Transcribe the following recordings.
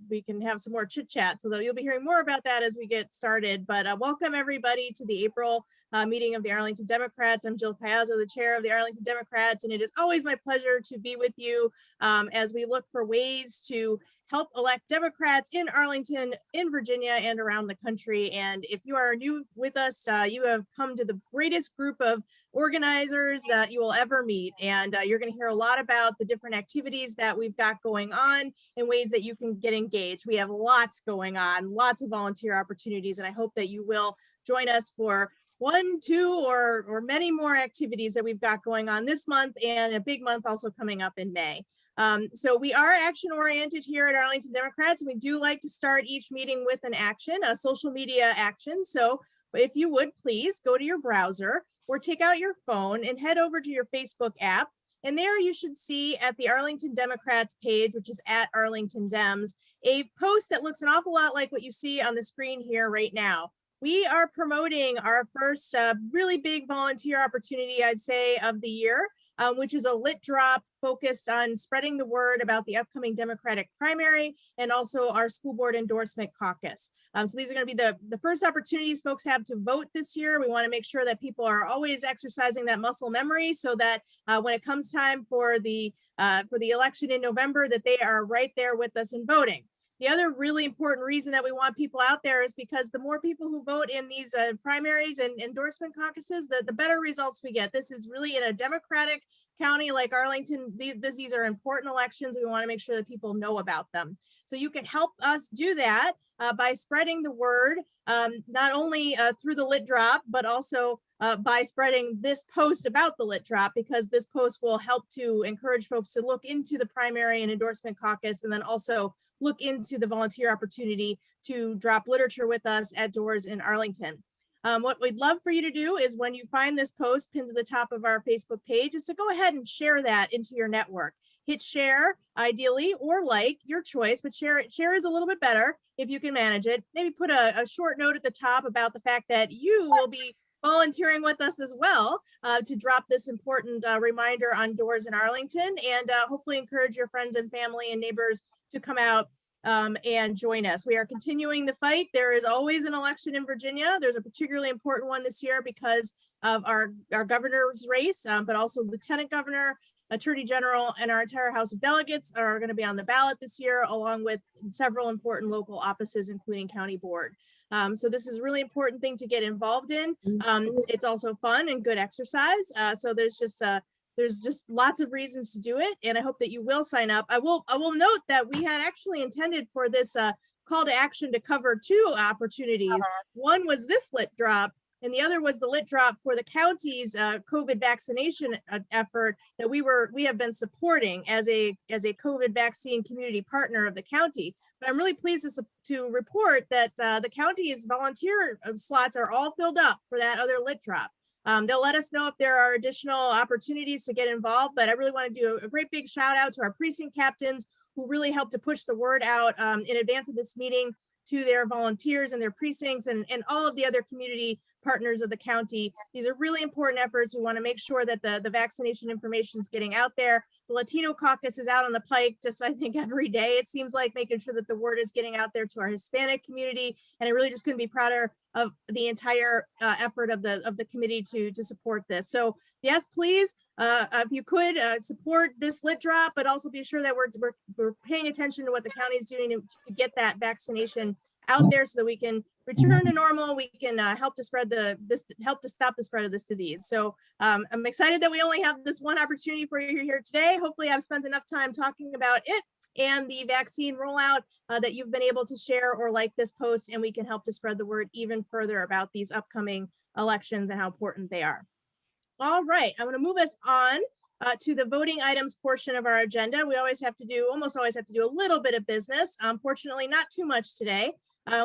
we can have some more chit chat. So that you'll be hearing more about that as we get started. But welcome everybody to the April meeting of the Arlington Democrats. I'm Jill Piazza, the chair of the Arlington Democrats, and it is always my pleasure to be with you as we look for ways to help elect Democrats in Arlington, in Virginia, and around the country. And if you are new with us, you have come to the greatest group of organizers that you will ever meet. And you're going to hear a lot about the different activities that we've got going on and ways that you can get engaged. We have lots going on, lots of volunteer opportunities, and I hope that you will join us for one, two, or many more activities that we've got going on this month, and a big month also coming up in May. So we are action oriented here at Arlington Democrats. We do like to start each meeting with an action, a social media action. So if you would please go to your browser or take out your phone and head over to your Facebook app. And there you should see at the Arlington Democrats page, which is at Arlington Dems, a post that looks an awful lot like what you see on the screen here right now. We are promoting our first really big volunteer opportunity, I'd say, of the year, which is a lit drop focused on spreading the word about the upcoming Democratic primary and also our school board endorsement caucus. So these are going to be the first opportunities folks have to vote this year. We want to make sure that people are always exercising that muscle memory so that when it comes time for the election in November, that they are right there with us in voting. The other really important reason that we want people out there is because the more people who vote in these primaries and endorsement caucuses, the better results we get. This is really in a Democratic county like Arlington. These are important elections. We want to make sure that people know about them. So you can help us do that by spreading the word, not only through the lit drop, but also by spreading this post about the lit drop, because this post will help to encourage folks to look into the primary and endorsement caucus, and then also look into the volunteer opportunity to drop literature with us at doors in Arlington. What we'd love for you to do is when you find this post pinned to the top of our Facebook page, is to go ahead and share that into your network. Hit share, ideally, or like, your choice, but share is a little bit better if you can manage it. Maybe put a short note at the top about the fact that you will be volunteering with us as well to drop this important reminder on doors in Arlington, and hopefully encourage your friends and family and neighbors to come out and join us. We are continuing the fight. There is always an election in Virginia. There's a particularly important one this year because of our governor's race, but also lieutenant governor, attorney general, and our entire House of Delegates are going to be on the ballot this year, along with several important local offices, including county board. So this is a really important thing to get involved in. It's also fun and good exercise. So there's just lots of reasons to do it, and I hope that you will sign up. I will note that we had actually intended for this call to action to cover two opportunities. One was this lit drop, and the other was the lit drop for the county's COVID vaccination effort that we have been supporting as a COVID vaccine community partner of the county. But I'm really pleased to report that the county's volunteer slots are all filled up for that other lit drop. They'll let us know if there are additional opportunities to get involved, but I really want to do a great big shout out to our precinct captains who really helped to push the word out in advance of this meeting to their volunteers and their precincts and all of the other community partners of the county. These are really important efforts. We want to make sure that the vaccination information is getting out there. The Latino caucus is out on the pike just, I think, every day. It seems like making sure that the word is getting out there to our Hispanic community. And I really just couldn't be prouder of the entire effort of the committee to support this. So yes, please, if you could support this lit drop, but also be sure that we're paying attention to what the county is doing to get that vaccination out there so that we can return to normal. We can help to stop the spread of this disease. So I'm excited that we only have this one opportunity for you here today. Hopefully I've spent enough time talking about it and the vaccine rollout that you've been able to share or like this post, and we can help to spread the word even further about these upcoming elections and how important they are. All right, I'm going to move us on to the voting items portion of our agenda. We almost always have to do a little bit of business. Fortunately, not too much today.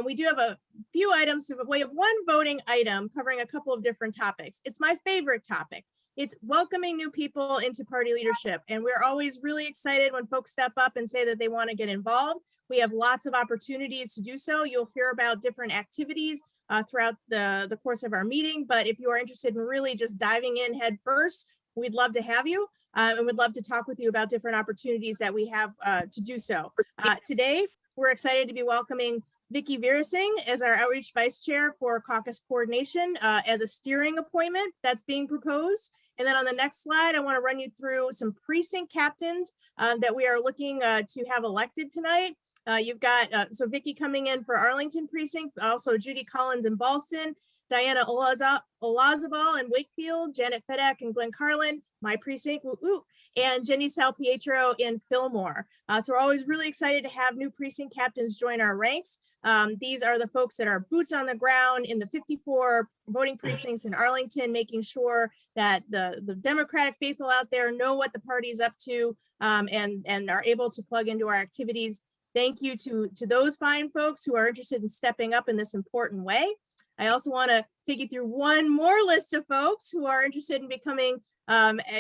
We do have a few items to way of one voting item covering a couple of different topics. It's my favorite topic. It's welcoming new people into party leadership. And we're always really excited when folks step up and say that they want to get involved. We have lots of opportunities to do so. You'll hear about different activities throughout the course of our meeting. But if you are interested in really just diving in head first, we'd love to have you. And we'd love to talk with you about different opportunities that we have to do so. Today, we're excited to be welcoming Vicki Virasing as our Outreach Vice Chair for Caucus Coordination as a steering appointment that's being proposed. And then on the next slide, I want to run you through some precinct captains that we are looking to have elected tonight. You've got, so Vicki coming in for Arlington precinct, also Judy Collins in Ballston, Diana Olazabal in Wakefield, Janet Fedak in Glen Carlin, my precinct, and Jenny Salpietro in Fillmore. So we're always really excited to have new precinct captains join our ranks. These are the folks that are boots on the ground in the 54 voting precincts in Arlington, making sure that the Democratic faithful out there know what the party's up to and are able to plug into our activities. Thank you to those fine folks who are interested in stepping up in this important way. I also want to take you through one more list of folks who are interested in becoming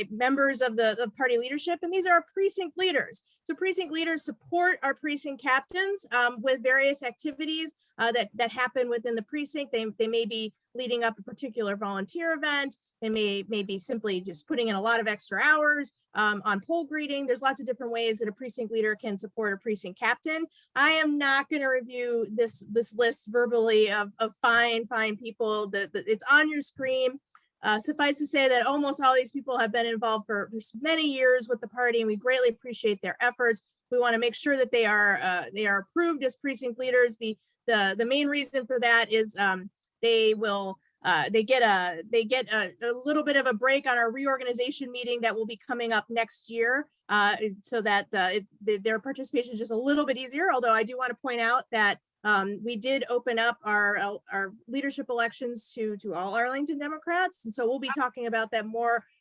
members of the party leadership, and these are our precinct leaders. So precinct leaders support our precinct captains with various activities that happen within the precinct. They may be leading up a particular volunteer event. They may be simply just putting in a lot of extra hours on poll greeting. There's lots of different ways that a precinct leader can support a precinct captain. I am not going to review this list verbally of fine people. It's on your screen. Suffice to say that almost all these people have been involved for many years with the party, and we greatly appreciate their efforts. We want to make sure that they are approved as precinct leaders. The main reason for that is they get a little bit of a break on our reorganization meeting that will be coming up next year, so that their participation is just a little bit easier. Although I do want to point out that we did open up our leadership elections to all Arlington Democrats. And so we'll be talking about that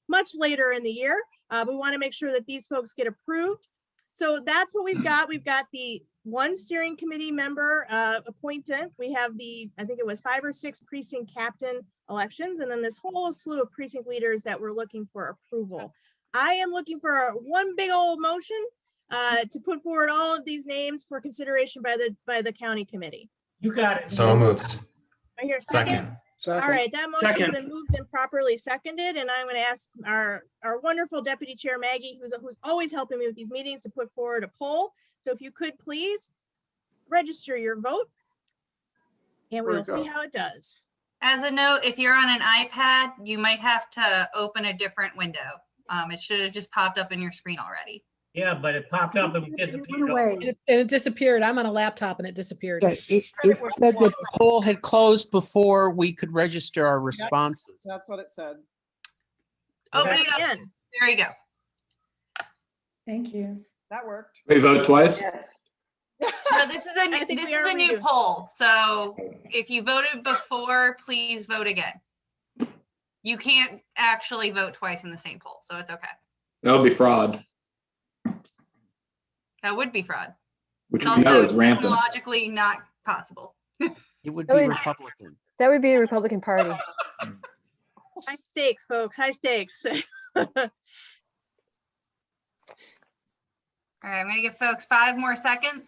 much later in the year. We want to make sure that these folks get approved. So that's what we've got. We've got the one steering committee member appointed. We have I think it was 5 or 6 precinct captain elections, and then this whole slew of precinct leaders that we're looking for approval. I am looking for one big old motion to put forward all of these names for consideration by the county committee. You got it. So moved. I hear second. Second. All right, that motion has been moved and properly seconded, and I'm going to ask our wonderful deputy chair Maggie, who's always helping me with these meetings, to put forward a poll. So if you could please register your vote, and we'll see how it does. As a note, if you're on an iPad, you might have to open a different window. It should have just popped up in your screen already. Yeah, but it popped up and disappeared. And it disappeared. I'm on a laptop and it disappeared. It said that the poll had closed before we could register our responses. That's what it said. Open Okay. it up. Again, There you go. Thank you. That worked. We vote twice? So this is I think we are a new redoing. poll. So if you voted before, please vote again. You can't actually vote twice in the same poll, so it's okay. That would be fraud, That would be fraud. which It's we know also is rampant. technologically not possible. It would Oh, be wait. Republican. That would be the Republican Party. high stakes, folks, high stakes. All right, I'm gonna give folks 5 more seconds.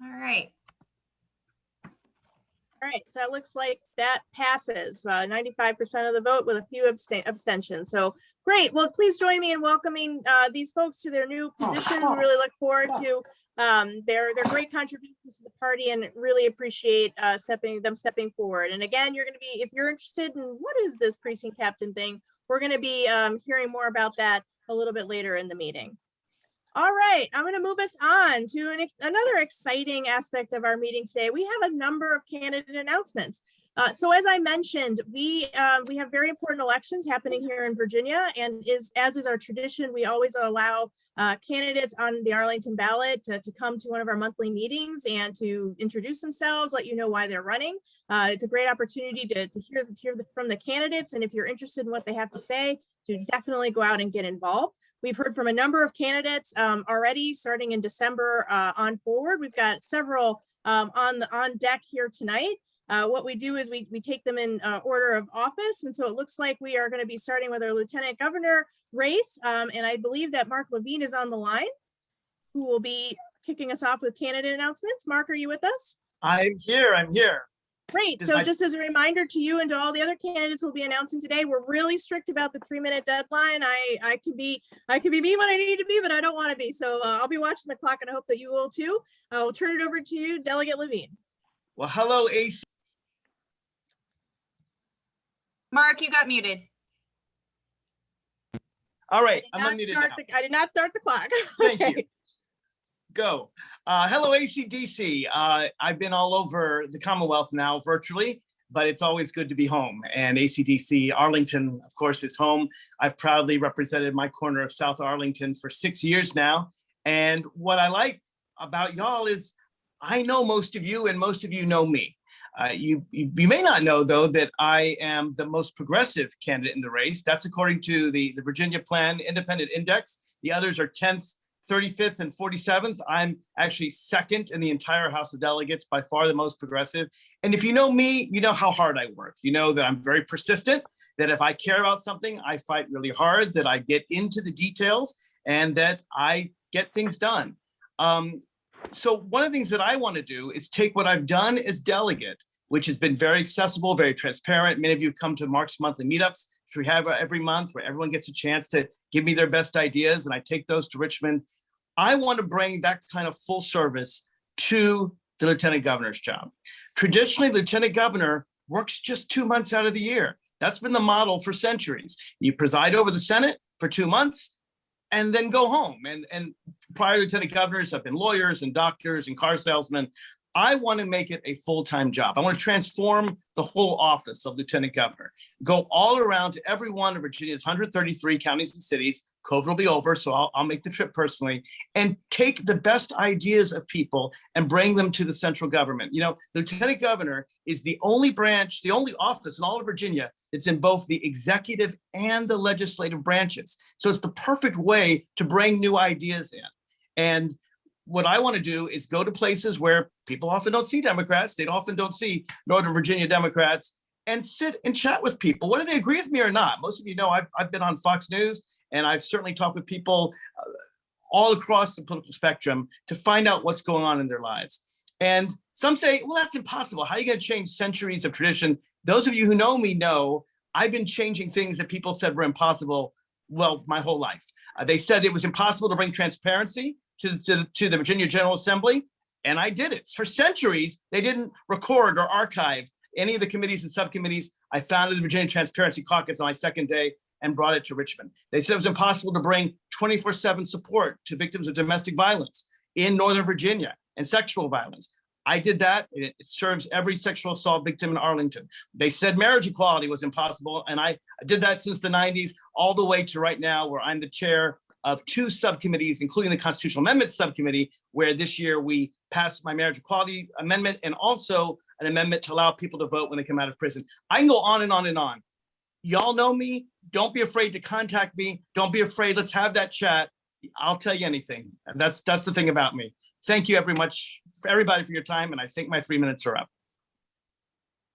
All right. All right, so it looks like that passes 95% of the vote with a few abstentions. So great. Well, please join me in welcoming these folks to their new positions. We really look forward to their great contributions to the party and really appreciate them stepping forward. And again, you're going to be, if you're interested in what is this precinct captain thing, we're going to be hearing more about that a little bit later in the meeting. All right, I'm going to move us on to another exciting aspect of our meeting today. We have a number of candidate announcements. So as I mentioned, we have very important elections happening here in Virginia, and as is our tradition, we always allow candidates on the Arlington ballot to come to one of our monthly meetings and to introduce themselves, let you know why they're running. It's a great opportunity to hear from the candidates, and if you're interested in what they have to say, to definitely go out and get involved. We've heard from a number of candidates already, starting in December on forward. We've got several on deck here tonight. What we do is we take them in order of office. And so it looks like we are going to be starting with our lieutenant governor race. And I believe that Mark Levine is on the line, who will be kicking us off with candidate announcements. Mark, are you with us? I'm here. Great. This So might- just as a reminder to you and to all the other candidates we'll be announcing today, we're really strict about the 3-minute deadline. I can be me when I need to be, but I don't want to be. So I'll be watching the clock and I hope that you will too. We'll turn it over to you, Delegate Levine. Well, hello, AC. Mark, you got muted. All right, I'm I unmuted now. did not start the clock. Thank you. Okay. Go. Hello, ACDC. I've been all over the Commonwealth now virtually, but it's always good to be home. And ACDC Arlington, of course, is home. I've proudly represented my corner of South Arlington for 6 years now. And what I like about y'all is I know most of you and most of you know me. You may not know, though, that I am the most progressive candidate in the race. That's according to the Virginia Plan Independent Index. The others are 10th, 35th, and 47th. I'm actually second in the entire House of Delegates, by far the most progressive. And if you know me, you know how hard I work. You know that I'm very persistent, that if I care about something, I fight really hard, that I get into the details, and that I get things done. So one of the things that I want to do is take what I've done as delegate, which has been very accessible, very transparent. Many of you come to Mark's monthly meetups, which we have every month, where everyone gets a chance to give me their best ideas, and I take those to Richmond. I want to bring that kind of full service to the lieutenant governor's job. Traditionally, lieutenant governor works just 2 months out of the year. That's been the model for centuries. You preside over the Senate for 2 months and then go home. And prior lieutenant governors have been lawyers and doctors and car salesmen. I want to make it a full-time job. I want to transform the whole office of lieutenant governor, go all around to every one of Virginia's 133 counties and cities. COVID will be over, so I'll make the trip personally, and take the best ideas of people and bring them to the central government. You know, the lieutenant governor is the only branch, the only office in all of Virginia that's in both the executive and the legislative branches. So it's the perfect way to bring new ideas in. And what I want to do is go to places where people often don't see Democrats, they often don't see Northern Virginia Democrats, and sit and chat with people, whether they agree with me or not. Most of you know I've been on Fox News, and I've certainly talked with people all across the political spectrum to find out what's going on in their lives. And some say, well, that's impossible. How are you going to change centuries of tradition? Those of you who know me know I've been changing things that people said were impossible, well, my whole life. They said it was impossible to bring transparency to the Virginia General Assembly, and I did it. For centuries, they didn't record or archive any of the committees and subcommittees. I founded the Virginia Transparency Caucus on my second day and brought it to Richmond. They said it was impossible to bring 24/7 support to victims of domestic violence in Northern Virginia and sexual violence. I did that. It serves every sexual assault victim in Arlington. They said marriage equality was impossible, and I did that since the 90s, all the way to right now, where I'm the chair of 2 subcommittees, including the Constitutional Amendments Subcommittee, where this year we passed my marriage equality amendment and also an amendment to allow people to vote when they come out of prison. I can go on and on and on. Y'all know me. Don't be afraid to contact me. Don't be afraid. Let's have that chat. I'll tell you anything. And that's the thing about me. Thank you very much for everybody for your time. And I think my 3 minutes are up.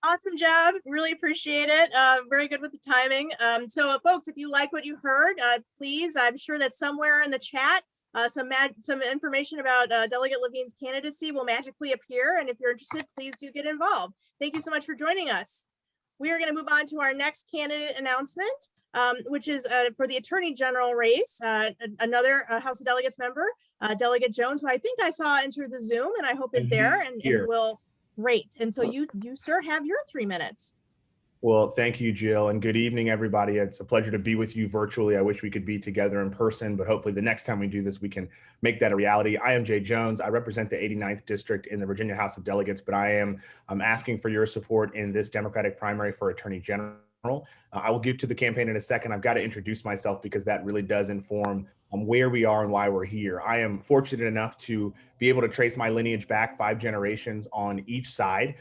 Awesome job. Really appreciate it. Very good with the timing. So folks, if you like what you heard, please, I'm sure that somewhere in the chat, some information about Delegate Levine's candidacy will magically appear. And if you're interested, please do get involved. Thank you so much for joining us. We are going to move on to our next candidate announcement, which is for the Attorney General race, another House of Delegates member, Delegate Jones, who I think I saw enter the Zoom and I hope is there and will. Great. And so you, sir, have your 3 minutes. Well, thank you, Jill, and good evening, everybody. It's a pleasure to be with you virtually. I wish we could be together in person, but hopefully the next time we do this, we can make that a reality. I am Jay Jones. I represent the 89th District in the Virginia House of Delegates, but I'm asking for your support in this Democratic primary for Attorney General. I will get to the campaign in a second. I've got to introduce myself because that really does inform where we are and why we're here. I am fortunate enough to be able to trace my lineage back 5 generations on each side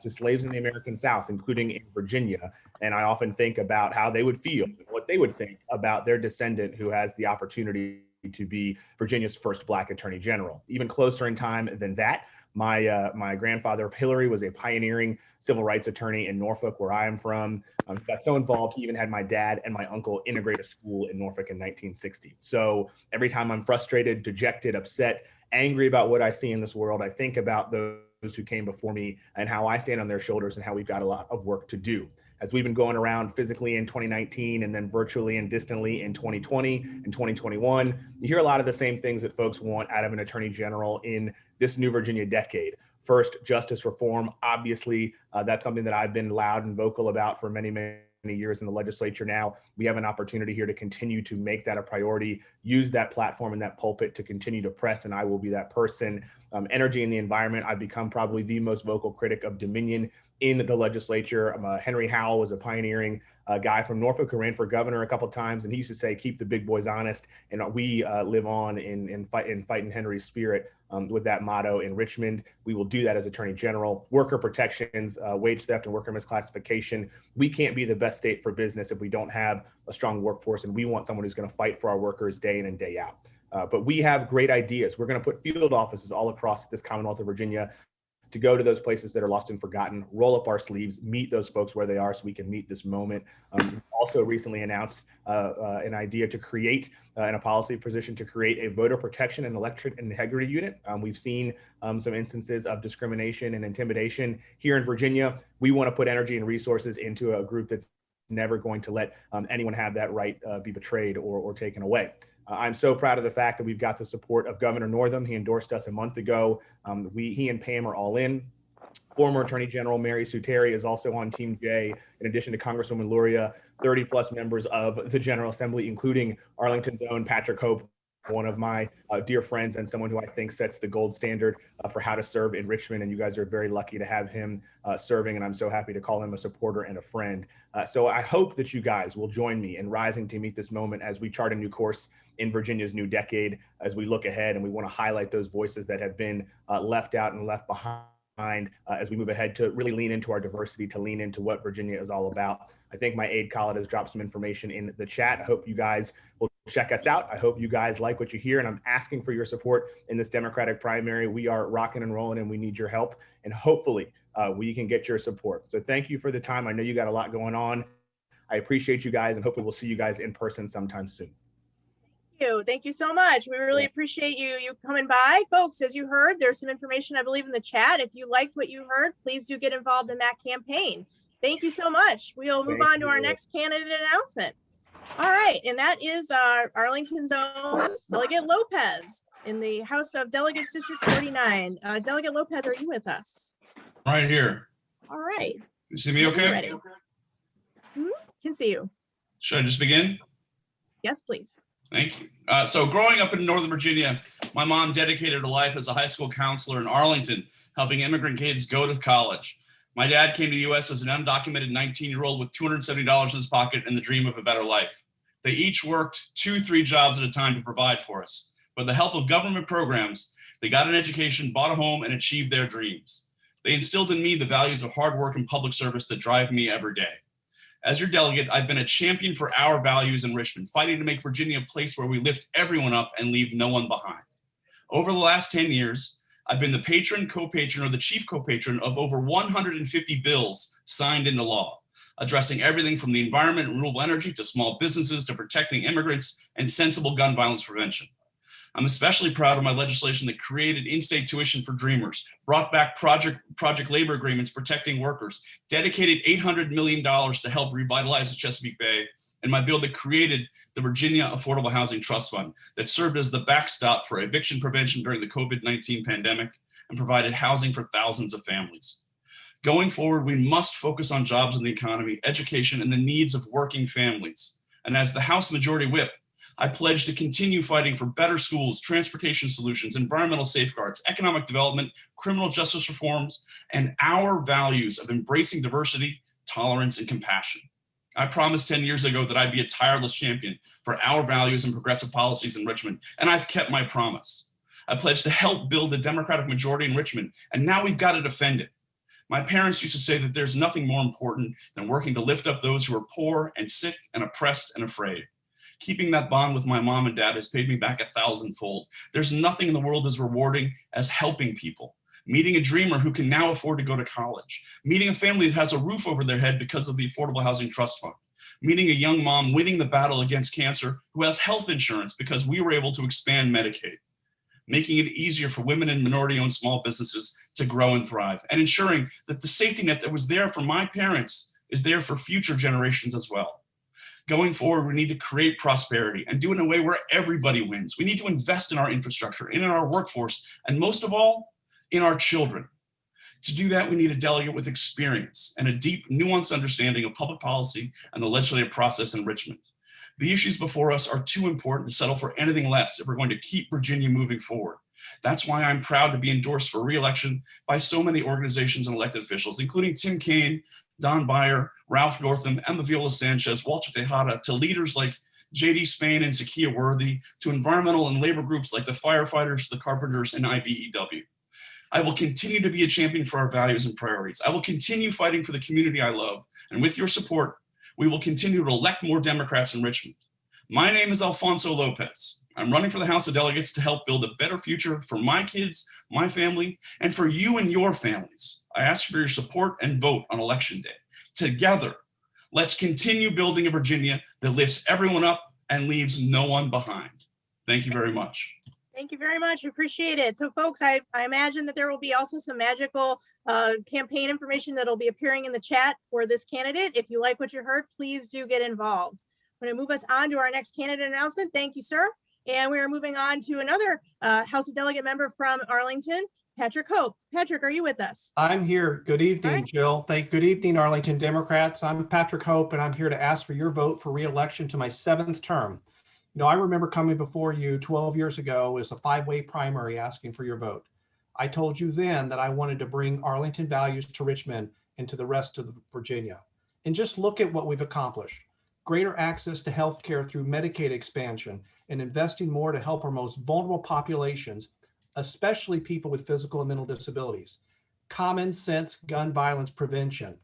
to slaves in the American South, including in Virginia. And I often think about how they would feel, what they would think about their descendant who has the opportunity to be Virginia's first Black Attorney General. Even closer in time than that, my grandfather Hillary was a pioneering civil rights attorney in Norfolk, where I am from. He got so involved, he even had my dad and my uncle integrate a school in Norfolk in 1960. So every time I'm frustrated, dejected, upset, angry about what I see in this world, I think about those who came before me and how I stand on their shoulders and how we've got a lot of work to do. As we've been going around physically in 2019 and then virtually and distantly in 2020 and 2021, you hear a lot of the same things that folks want out of an attorney general in this new Virginia decade. First, justice reform. Obviously, that's something that I've been loud and vocal about for many years in the legislature now. We have an opportunity here to continue to make that a priority, use that platform and that pulpit to continue to press, and I will be that person. Energy and the environment, I've become probably the most vocal critic of Dominion in the legislature. Henry Howell was a pioneering guy from Norfolk who ran for governor a couple of times, and he used to say, keep the big boys honest. And we live on in fighting Henry's spirit with that motto in Richmond. We will do that as Attorney General. Worker protections, wage theft and worker misclassification. We can't be the best state for business if we don't have a strong workforce, and we want someone who's going to fight for our workers day in and day out. But we have great ideas. We're going to put field offices all across this Commonwealth of Virginia to go to those places that are lost and forgotten, roll up our sleeves, meet those folks where they are so we can meet this moment. Also recently announced an idea to create, in a policy position, to create a voter protection and election integrity unit. We've seen some instances of discrimination and intimidation here in Virginia. We want to put energy and resources into a group that's never going to let anyone have that right be betrayed or taken away. I'm so proud of the fact that we've got the support of Governor Northam. He endorsed us a month ago. He and Pam are all in. Former Attorney General Mary Sue Terry is also on Team J, in addition to Congresswoman Luria, 30 plus members of the General Assembly, including Arlington's own Patrick Hope, one of my dear friends and someone who I think sets the gold standard for how to serve in Richmond. And you guys are very lucky to have him serving. And I'm so happy to call him a supporter and a friend. So I hope that you guys will join me in rising to meet this moment as we chart a new course in Virginia's new decade, as we look ahead and we want to highlight those voices that have been left out and left behind as we move ahead to really lean into our diversity, to lean into what Virginia is all about. I think my aide Khaled has dropped some information in the chat. I hope you guys will check us out. I hope you guys like what you hear, and I'm asking for your support in this Democratic primary. We are rocking and rolling, and we need your help, and hopefully we can get your support. So thank you for the time. I know you got a lot going on. I appreciate you guys, and hopefully we'll see you guys in person sometime soon. Thank you so much. We really appreciate you coming by. Folks, as you heard, there's some information, I believe, in the chat. If you liked what you heard, please do get involved in that campaign. Thank you so much. We'll move on to our next candidate announcement. All right, and that is Arlington's own Delegate Lopez in the House of Delegates District 49. Delegate Lopez, are you with us? Right here. All right. You see me okay? Ready. Can see you. Should I just begin? Yes, please. Thank you. So growing up in Northern Virginia, my mom dedicated her life as a high school counselor in Arlington, helping immigrant kids go to college. My dad came to the U.S. as an undocumented 19-year-old with $270 in his pocket and the dream of a better life. They each worked 2-3 jobs at a time to provide for us. With the help of government programs, they got an education, bought a home, and achieved their dreams. They instilled in me the values of hard work and public service that drive me every day. As your delegate, I've been a champion for our values in Richmond, fighting to make Virginia a place where we lift everyone up and leave no one behind. Over the last 10 years, I've been the patron, co-patron, or the chief co-patron of over 150 bills signed into law, addressing everything from the environment and renewable energy to small businesses to protecting immigrants and sensible gun violence prevention. I'm especially proud of my legislation that created in-state tuition for Dreamers, brought back project labor agreements protecting workers, dedicated $800 million to help revitalize the Chesapeake Bay, and my bill that created the Virginia Affordable Housing Trust Fund that served as the backstop for eviction prevention during the COVID-19 pandemic and provided housing for thousands of families. Going forward, we must focus on jobs in the economy, education, and the needs of working families. And as the House Majority Whip, I pledge to continue fighting for better schools, transportation solutions, environmental safeguards, economic development, criminal justice reforms, and our values of embracing diversity, tolerance, and compassion. I promised 10 years ago that I'd be a tireless champion for our values and progressive policies in Richmond, and I've kept my promise. I pledged to help build a Democratic majority in Richmond, and now we've got to defend it. My parents used to say that there's nothing more important than working to lift up those who are poor and sick and oppressed and afraid. Keeping that bond with my mom and dad has paid me back 1,000-fold. There's nothing in the world as rewarding as helping people. Meeting a dreamer who can now afford to go to college. Meeting a family that has a roof over their head because of the Affordable Housing Trust Fund. Meeting a young mom winning the battle against cancer who has health insurance because we were able to expand Medicaid. making it easier for women and minority-owned small businesses to grow and thrive, and ensuring that the safety net that was there for my parents is there for future generations as well. Going forward, we need to create prosperity and do it in a way where everybody wins. We need to invest in our infrastructure, in our workforce, and most of all, in our children. To do that, we need a delegate with experience and a deep, nuanced understanding of public policy and the legislative process in Richmond. The issues before us are too important to settle for anything less if we're going to keep Virginia moving forward. That's why I'm proud to be endorsed for re-election by so many organizations and elected officials, including Tim Kaine, Don Beyer, Ralph Northam, Emma Viola Sanchez, Walter Tejada, to leaders like J.D. Spain and Zakiya Worthy, to environmental and labor groups like the firefighters, the carpenters, and IBEW. I will continue to be a champion for our values and priorities. I will continue fighting for the community I love. And with your support, we will continue to elect more Democrats in Richmond. My name is Alfonso Lopez. I'm running for the House of Delegates to help build a better future for my kids, my family, and for you and your families. I ask for your support and vote on Election Day. Together, let's continue building a Virginia that lifts everyone up and leaves no one behind. Thank you very much. Thank you very much. Appreciate it. So folks, I imagine that there will be also some magical campaign information that'll be appearing in the chat for this candidate. If you like what you heard, please do get involved. I'm going to move us on to our next candidate announcement. Thank you, sir. And we are moving on to another House of Delegate member from Arlington, Patrick Hope. Patrick, are you with us? I'm here. Good evening, All right. Jill. Good evening, Arlington Democrats. I'm Patrick Hope, and I'm here to ask for your vote for re-election to my 7th term. You know, I remember coming before you 12 years ago as a 5-way primary asking for your vote. I told you then that I wanted to bring Arlington values to Richmond and to the rest of Virginia. And just look at what we've accomplished. Greater access to health care through Medicaid expansion and investing more to help our most vulnerable populations, especially people with physical and mental disabilities. Common sense gun violence prevention,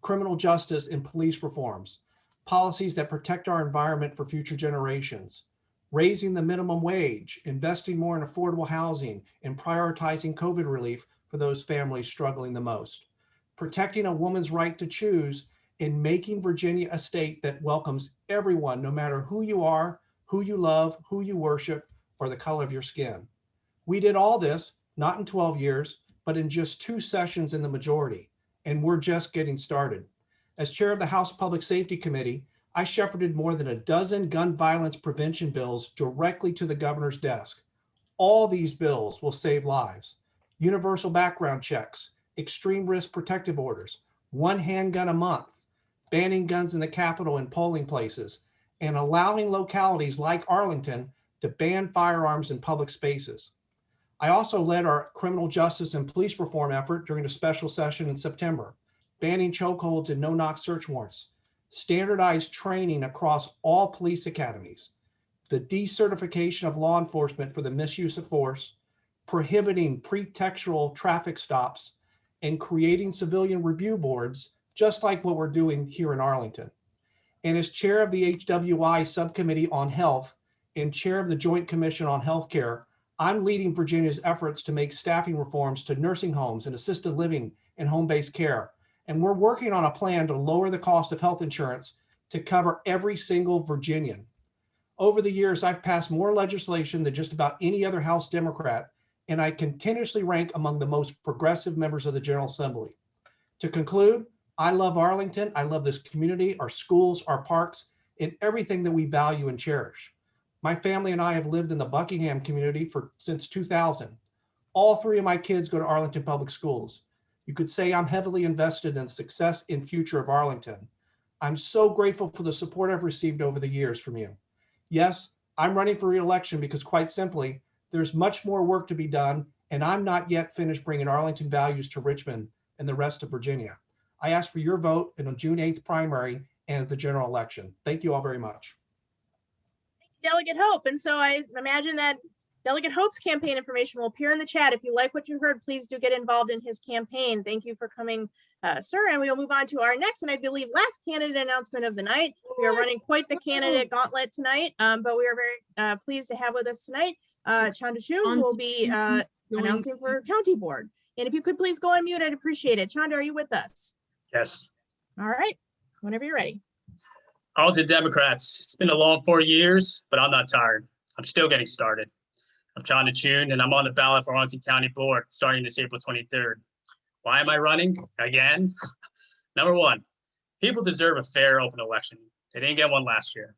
criminal justice and police reforms, policies that protect our environment for future generations, raising the minimum wage, investing more in affordable housing, and prioritizing COVID relief for those families struggling the most, protecting a woman's right to choose, and making Virginia a state that welcomes everyone, no matter who you are, who you love, who you worship, or the color of your skin. We did all this, not in 12 years, but in just 2 sessions in the majority, and we're just getting started. As chair of the House Public Safety Committee, I shepherded more than a dozen gun violence prevention bills directly to the governor's desk. All these bills will save lives. Universal background checks, extreme risk protective orders, 1 handgun a month, banning guns in the Capitol and polling places, and allowing localities like Arlington to ban firearms in public spaces. I also led our criminal justice and police reform effort during a special session in September, banning chokeholds and no-knock search warrants, standardized training across all police academies, the decertification of law enforcement for the misuse of force, prohibiting pretextual traffic stops, and creating civilian review boards, just like what we're doing here in Arlington. And as chair of the HWI Subcommittee on Health and chair of the Joint Commission on Healthcare, I'm leading Virginia's efforts to make staffing reforms to nursing homes and assisted living and home-based care. And we're working on a plan to lower the cost of health insurance to cover every single Virginian. Over the years, I've passed more legislation than just about any other House Democrat, and I continuously rank among the most progressive members of the General Assembly. To conclude, I love Arlington. I love this community, our schools, our parks, and everything that we value and cherish. My family and I have lived in the Buckingham community since 2000. All 3 of my kids go to Arlington Public Schools. You could say I'm heavily invested in the success and future of Arlington. I'm so grateful for the support I've received over the years from you. Yes, I'm running for re-election because, quite simply, there's much more work to be done, and I'm not yet finished bringing Arlington values to Richmond and the rest of Virginia. I ask for your vote in the June 8th primary and the general election. Thank you all very much. Delegate Hope. And so I imagine that Delegate Hope's campaign information will appear in the chat. If you like what you heard, please do get involved in his campaign. Thank you for coming, sir. And we will move on to our next and I believe last candidate announcement of the night. We are running quite the candidate gauntlet tonight, but we are very pleased to have with us tonight Chanda Chu, who will be announcing for county board. And if you could please go on mute, I'd appreciate it. Chanda, are you with us? Yes. All right. Whenever you're ready. Arlington Democrats. It's been a long 4 years, but I'm not tired. I'm still getting started. I'm John DeChune, and I'm on the ballot for Arlington County Board starting this April 23rd. Why am I running again? Number one, people deserve a fair, open election. They didn't get one last year.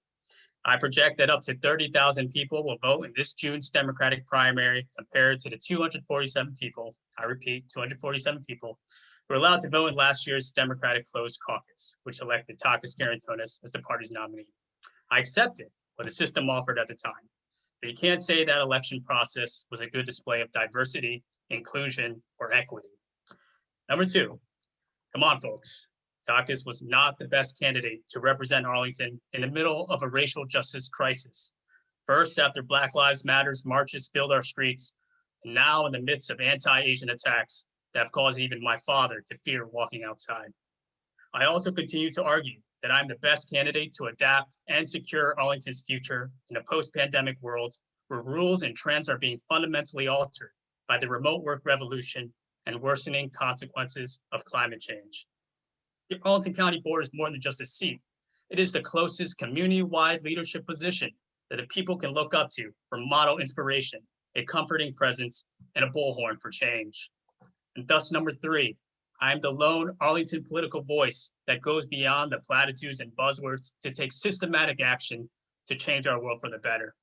I project that up to 30,000 people will vote in this June's Democratic primary compared to the 247 people, I repeat, 247 people, who were allowed to vote in last year's Democratic closed caucus, which elected Takis Karantonis as the party's nominee. I accepted what the system offered at the time, but you can't say that election process was a good display of diversity, inclusion, or equity. Number two, come on, folks. Takis was not the best candidate to represent Arlington in the middle of a racial justice crisis. First, after Black Lives Matter's marches filled our streets, and now in the midst of anti-Asian attacks that have caused even my father to fear walking outside. I also continue to argue that I'm the best candidate to adapt and secure Arlington's future in a post-pandemic world where rules and trends are being fundamentally altered by the remote work revolution and worsening consequences of climate change. The Arlington County Board is more than just a seat. It is the closest community-wide leadership position that the people can look up to for model inspiration, a comforting presence, and a bullhorn for change. And thus, number three, I am the lone Arlington political voice that goes beyond the platitudes and buzzwords to take systematic action to change our world for the better.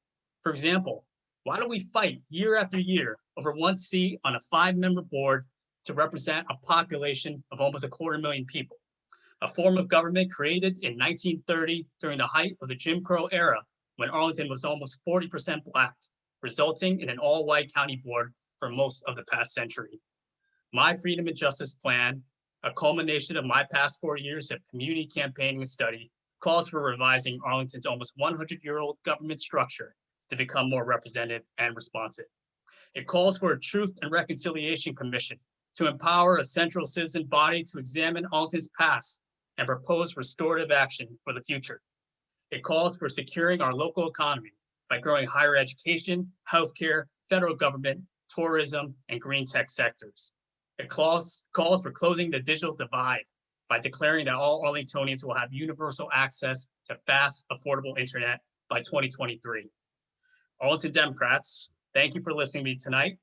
For example, why do we fight year after year over one seat on a 5-member board to represent a population of almost 250,000 people? A form of government created in 1930 during the height of the Jim Crow era, when Arlington was almost 40% Black, resulting in an all-white county board for most of the past century. My Freedom and Justice Plan, a culmination of my past 4 years of community campaigning and study, calls for revising Arlington's almost 100-year-old government structure to become more representative and responsive. It calls for a Truth and Reconciliation Commission to empower a central citizen body to examine Arlington's past and propose restorative action for the future. It calls for securing our local economy by growing higher education, healthcare, federal government, tourism, and green tech sectors. It calls for closing the digital divide by declaring that all Arlingtonians will have universal access to fast, affordable internet by 2023. Arlington Democrats, thank you for listening to me tonight.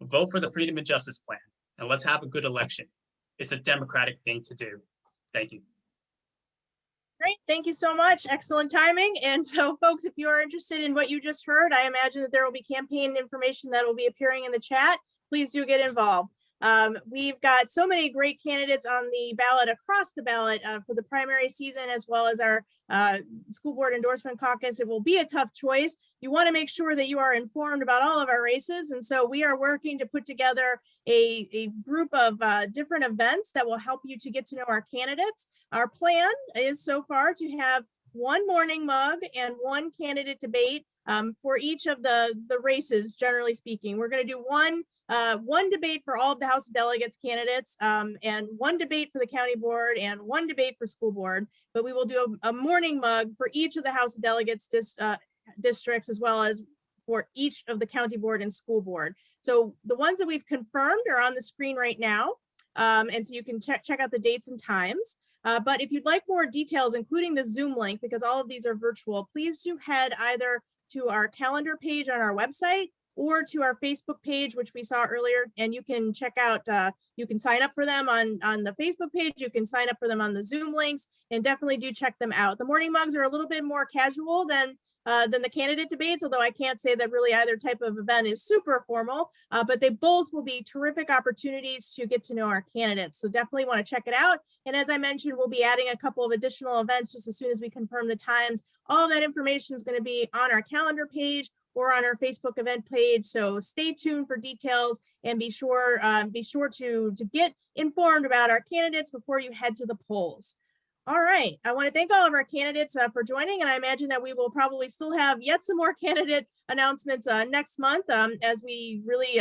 Vote for the Freedom and Justice Plan, and let's have a good election. It's a democratic thing to do. Thank you. Great, thank you so much. Excellent timing. And so folks, if you are interested in what you just heard, I imagine that there will be campaign information that will be appearing in the chat. Please do get involved. We've got so many great candidates on the ballot across the ballot for the primary season, as well as our school board endorsement caucus. It will be a tough choice. You want to make sure that you are informed about all of our races. And so we are working to put together a group of different events that will help you to get to know our candidates. Our plan is so far to have one morning mug and one candidate debate for each of the races, generally speaking. We're going to do one debate for all of the House of Delegates candidates, and one debate for the county board and one debate for school board. But we will do a morning mug for each of the House of Delegates districts, as well as for each of the county board and school board. So the ones that we've confirmed are on the screen right now. And so you can check out the dates and times. But if you'd like more details, including the Zoom link, because all of these are virtual, please do head either to our calendar page on our website or to our Facebook page, which we saw earlier, and you can check out, you can sign up for them on the Facebook page, you can sign up for them on the Zoom links, and definitely do check them out. The morning mugs are a little bit more casual than the candidate debates, although I can't say that really either type of event is super formal, but they both will be terrific opportunities to get to know our candidates. So definitely want to check it out. And as I mentioned, we'll be adding a couple of additional events just as soon as we confirm the times. All of that information is going to be on our calendar page or on our Facebook event page. So stay tuned for details and be sure to get informed about our candidates before you head to the polls. All right, I want to thank all of our candidates for joining, and I imagine that we will probably still have yet some more candidate announcements next month as we really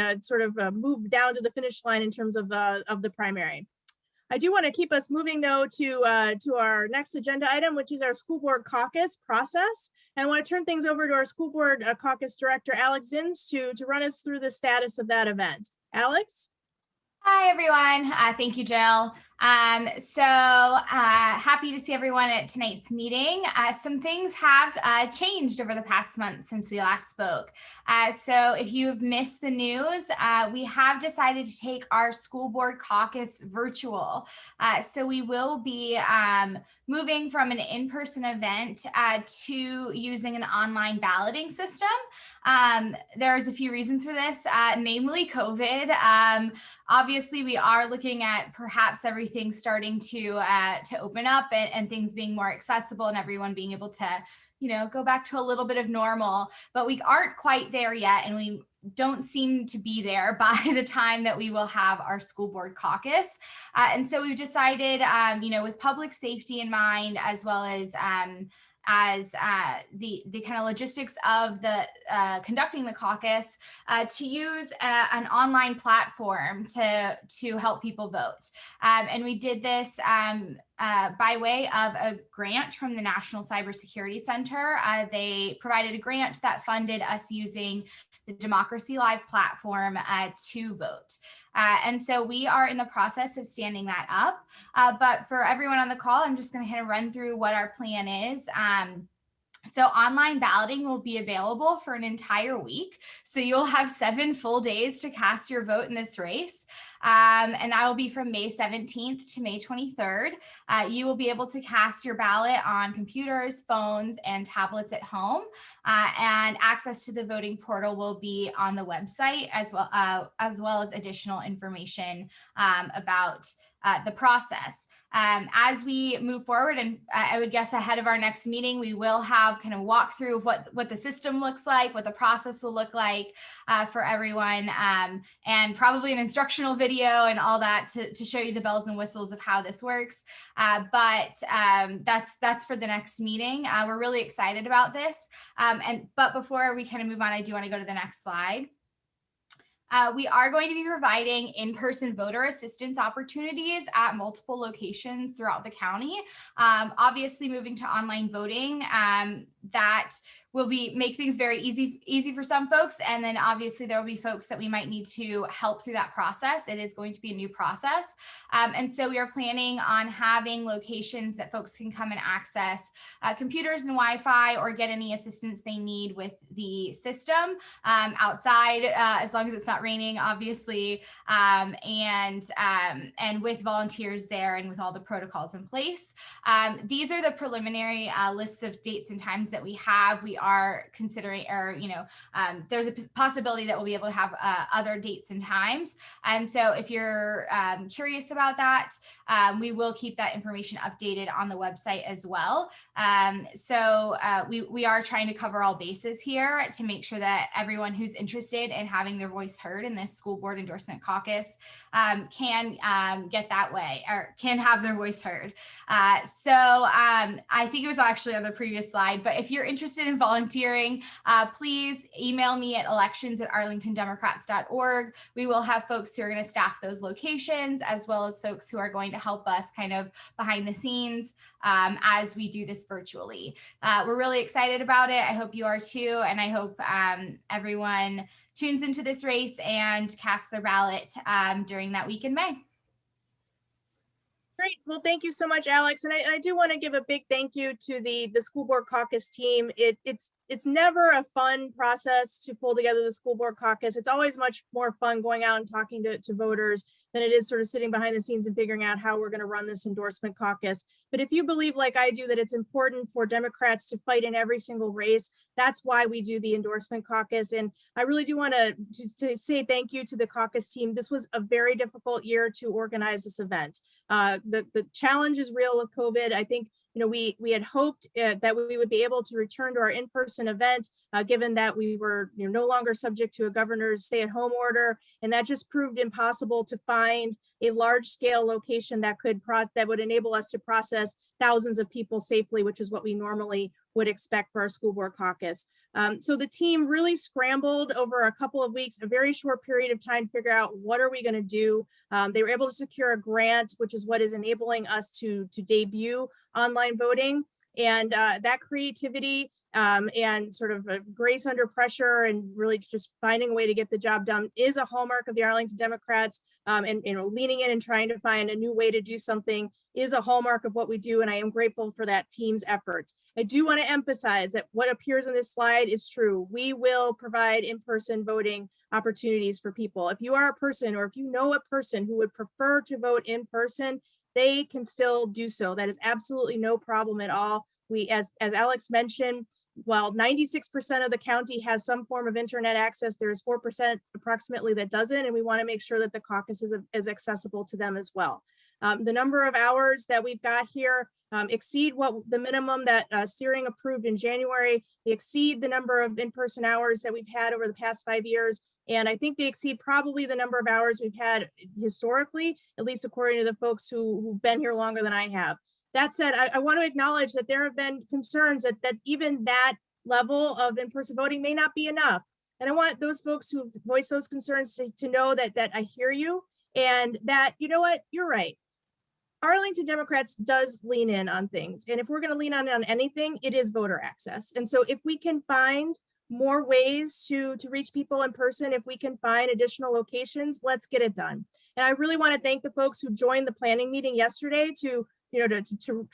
move down to the finish line in terms of the primary. I do want to keep us moving though to our next agenda item, which is our school board caucus process. And I want to turn things over to our school board caucus director, Alex Zins, to run us through the status of that event. Alex? Hi, everyone. Thank you, Jill. Happy to see everyone at tonight's meeting. Some things have changed over the past month since we last spoke. So if you've missed the news, we have decided to take our school board caucus virtual. So we will be moving from an in-person event to using an online balloting system. There's a few reasons for this, namely COVID. Obviously, we are looking at perhaps everything starting to open up and things being more accessible and everyone being able to, go back to a little bit of normal. But we aren't quite there yet, and we don't seem to be there by the time that we will have our school board caucus. And so we've decided, with public safety in mind, as well as the kind of logistics of the conducting the caucus, to use an online platform to help people vote. And we did this by way of a grant from the National Cybersecurity Center. They provided a grant that funded us using the Democracy Live platform to vote. And so we are in the process of standing that up. But for everyone on the call, I'm just going to kind of run through what our plan is. So online balloting will be available for an entire week. So you'll have 7 full days to cast your vote in this race. And that will be from May 17th to May 23rd. You will be able to cast your ballot on computers, phones, and tablets at home. And access to the voting portal will be on the website, as well as additional information about the process. As we move forward, and I would guess ahead of our next meeting, we will have kind of walk through of what the system looks like, what the process will look like for everyone, and probably an instructional video and all that to show you the bells and whistles of how this works. But that's for the next meeting. We're really excited about this. But before we kind of move on, I do want to go to the next slide. We are going to be providing in-person voter assistance opportunities at multiple locations throughout the county. Obviously, moving to online voting, that will make things very easy for some folks. And then obviously there will be folks that we might need to help through that process. It is going to be a new process. And so we are planning on having locations that folks can come and access computers and Wi-Fi, or get any assistance they need with the system outside, as long as it's not raining, obviously, and with volunteers there and with all the protocols in place. These are the preliminary lists of dates and times that we have. We are considering, or there's a possibility that we'll be able to have other dates and times. And so if you're curious about that, we will keep that information updated on the website as well. So we are trying to cover all bases here to make sure that everyone who's interested in having their voice heard in this school board endorsement caucus can get that way, or can have their voice heard. So I think it was actually on the previous slide, but if you're interested in volunteering, please email me at elections@arlingtondemocrats.org. We will have folks who are going to staff those locations, as well as folks who are going to help us kind of behind the scenes as we do this virtually. We're really excited about it. I hope you are too. And I hope everyone tunes into this race and casts their ballot during that week in May. Great. Well, thank you so much, Alex. And I do want to give a big thank you to the school board caucus team. It's never a fun process to pull together the school board caucus. It's always much more fun going out and talking to voters than it is sort of sitting behind the scenes and figuring out how we're going to run this endorsement caucus. But if you believe, like I do, that it's important for Democrats to fight in every single race, that's why we do the endorsement caucus. And I really do want to say thank you to the caucus team. This was a very difficult year to organize this event. The challenge is real with COVID. I think we had hoped that we would be able to return to our in-person event, given that we were no longer subject to a governor's stay-at-home order, and that just proved impossible to find a large-scale location that would enable us to process thousands of people safely, which is what we normally would expect for our school board caucus. So the team really scrambled over a couple of weeks, a very short period of time, to figure out what are we going to do. They were able to secure a grant, which is what is enabling us to debut online voting. And that creativity and sort of a grace under pressure and really just finding a way to get the job done is a hallmark of the Arlington Democrats. And leaning in and trying to find a new way to do something is a hallmark of what we do. And I am grateful for that team's efforts. I do want to emphasize that what appears on this slide is true. We will provide in-person voting opportunities for people. If you are a person, or if you know a person who would prefer to vote in person, they can still do so. That is absolutely no problem at all. We, as Alex mentioned, while 96% of the county has some form of internet access, there is 4% approximately that doesn't, and we want to make sure that the caucus is accessible to them as well. The number of hours that we've got here exceed what the minimum that Searing approved in January. They exceed the number of in-person hours that we've had over the past 5 years. And I think they exceed probably the number of hours we've had historically, at least according to the folks who've been here longer than I have. That said, I want to acknowledge that there have been concerns that even that level of in-person voting may not be enough. And I want those folks who voice those concerns to know that I hear you, and that, you know what, you're right. Arlington Democrats does lean in on things. And if we're going to lean on anything, it is voter access. And so if we can find more ways to reach people in person, if we can find additional locations, let's get it done. And I really want to thank the folks who joined the planning meeting yesterday to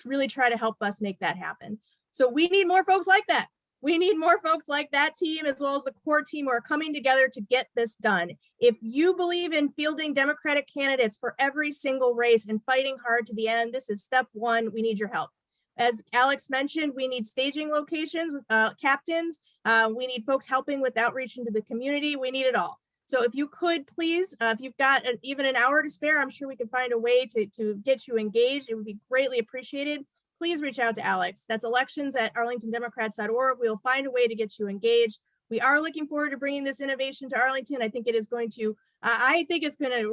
really try to help us make that happen. So we need more folks like that. We need more folks like that team, as well as the core team, who are coming together to get this done. If you believe in fielding Democratic candidates for every single race and fighting hard to the end, this is step one. We need your help. As Alex mentioned, we need staging locations, captains. We need folks helping with outreach into the community. We need it all. So if you could please, if you've got even an hour to spare, I'm sure we can find a way to get you engaged. It would be greatly appreciated. Please reach out to Alex. That's elections@arlingtondemocrats.org. We'll find a way to get you engaged. We are looking forward to bringing this innovation to Arlington. I think it is going to,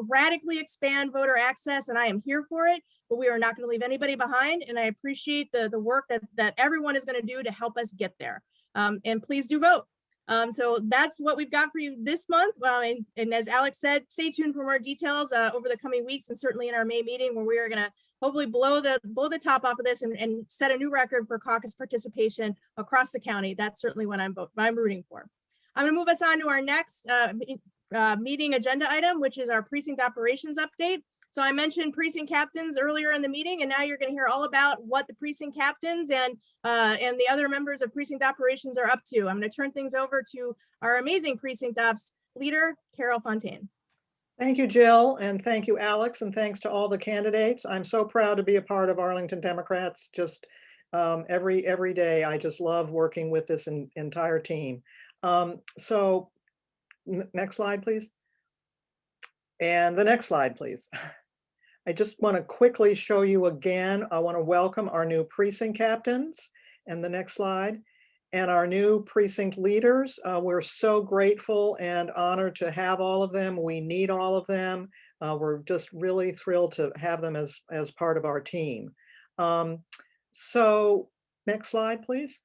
radically expand voter access, and I am here for it, but we are not going to leave anybody behind. And I appreciate the work that everyone is going to do to help us get there. And please do vote. So that's what we've got for you this month. And as Alex said, stay tuned for more details over the coming weeks, and certainly in our May meeting, where we are going to hopefully blow the top off of this and set a new record for caucus participation across the county. That's certainly what I'm rooting for. I'm going to move us on to our next meeting agenda item, which is our precinct operations update. So I mentioned precinct captains earlier in the meeting, and now you're going to hear all about what the precinct captains and the other members of precinct operations are up to. I'm going to turn things over to our amazing precinct ops leader, Carol Fontaine. Thank you, Jill, and thank you, Alex, and thanks to all the candidates. I'm so proud to be a part of Arlington Democrats. Just every day, I just love working with this entire team. So next slide, please. And the next slide, please. I just want to quickly show you again. I want to welcome our new precinct captains, and the next slide, and our new precinct leaders. We're so grateful and honored to have all of them. We need all of them. We're just really thrilled to have them as part of our team. So next slide, please.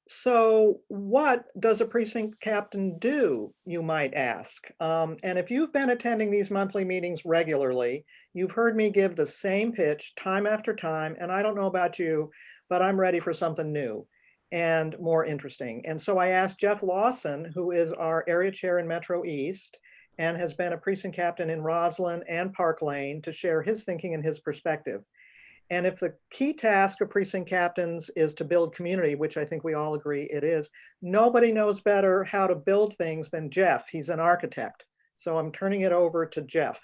So what does a precinct captain do, you might ask? And if you've been attending these monthly meetings regularly, you've heard me give the same pitch time after time. And I don't know about you, but I'm ready for something new and more interesting. And so I asked Jeff Lawson, who is our area chair in Metro East and has been a precinct captain in Roslyn and Park Lane, to share his thinking and his perspective. And if the key task of precinct captains is to build community, which I think we all agree it is, nobody knows better how to build things than Jeff. He's an architect. So I'm turning it over to Jeff.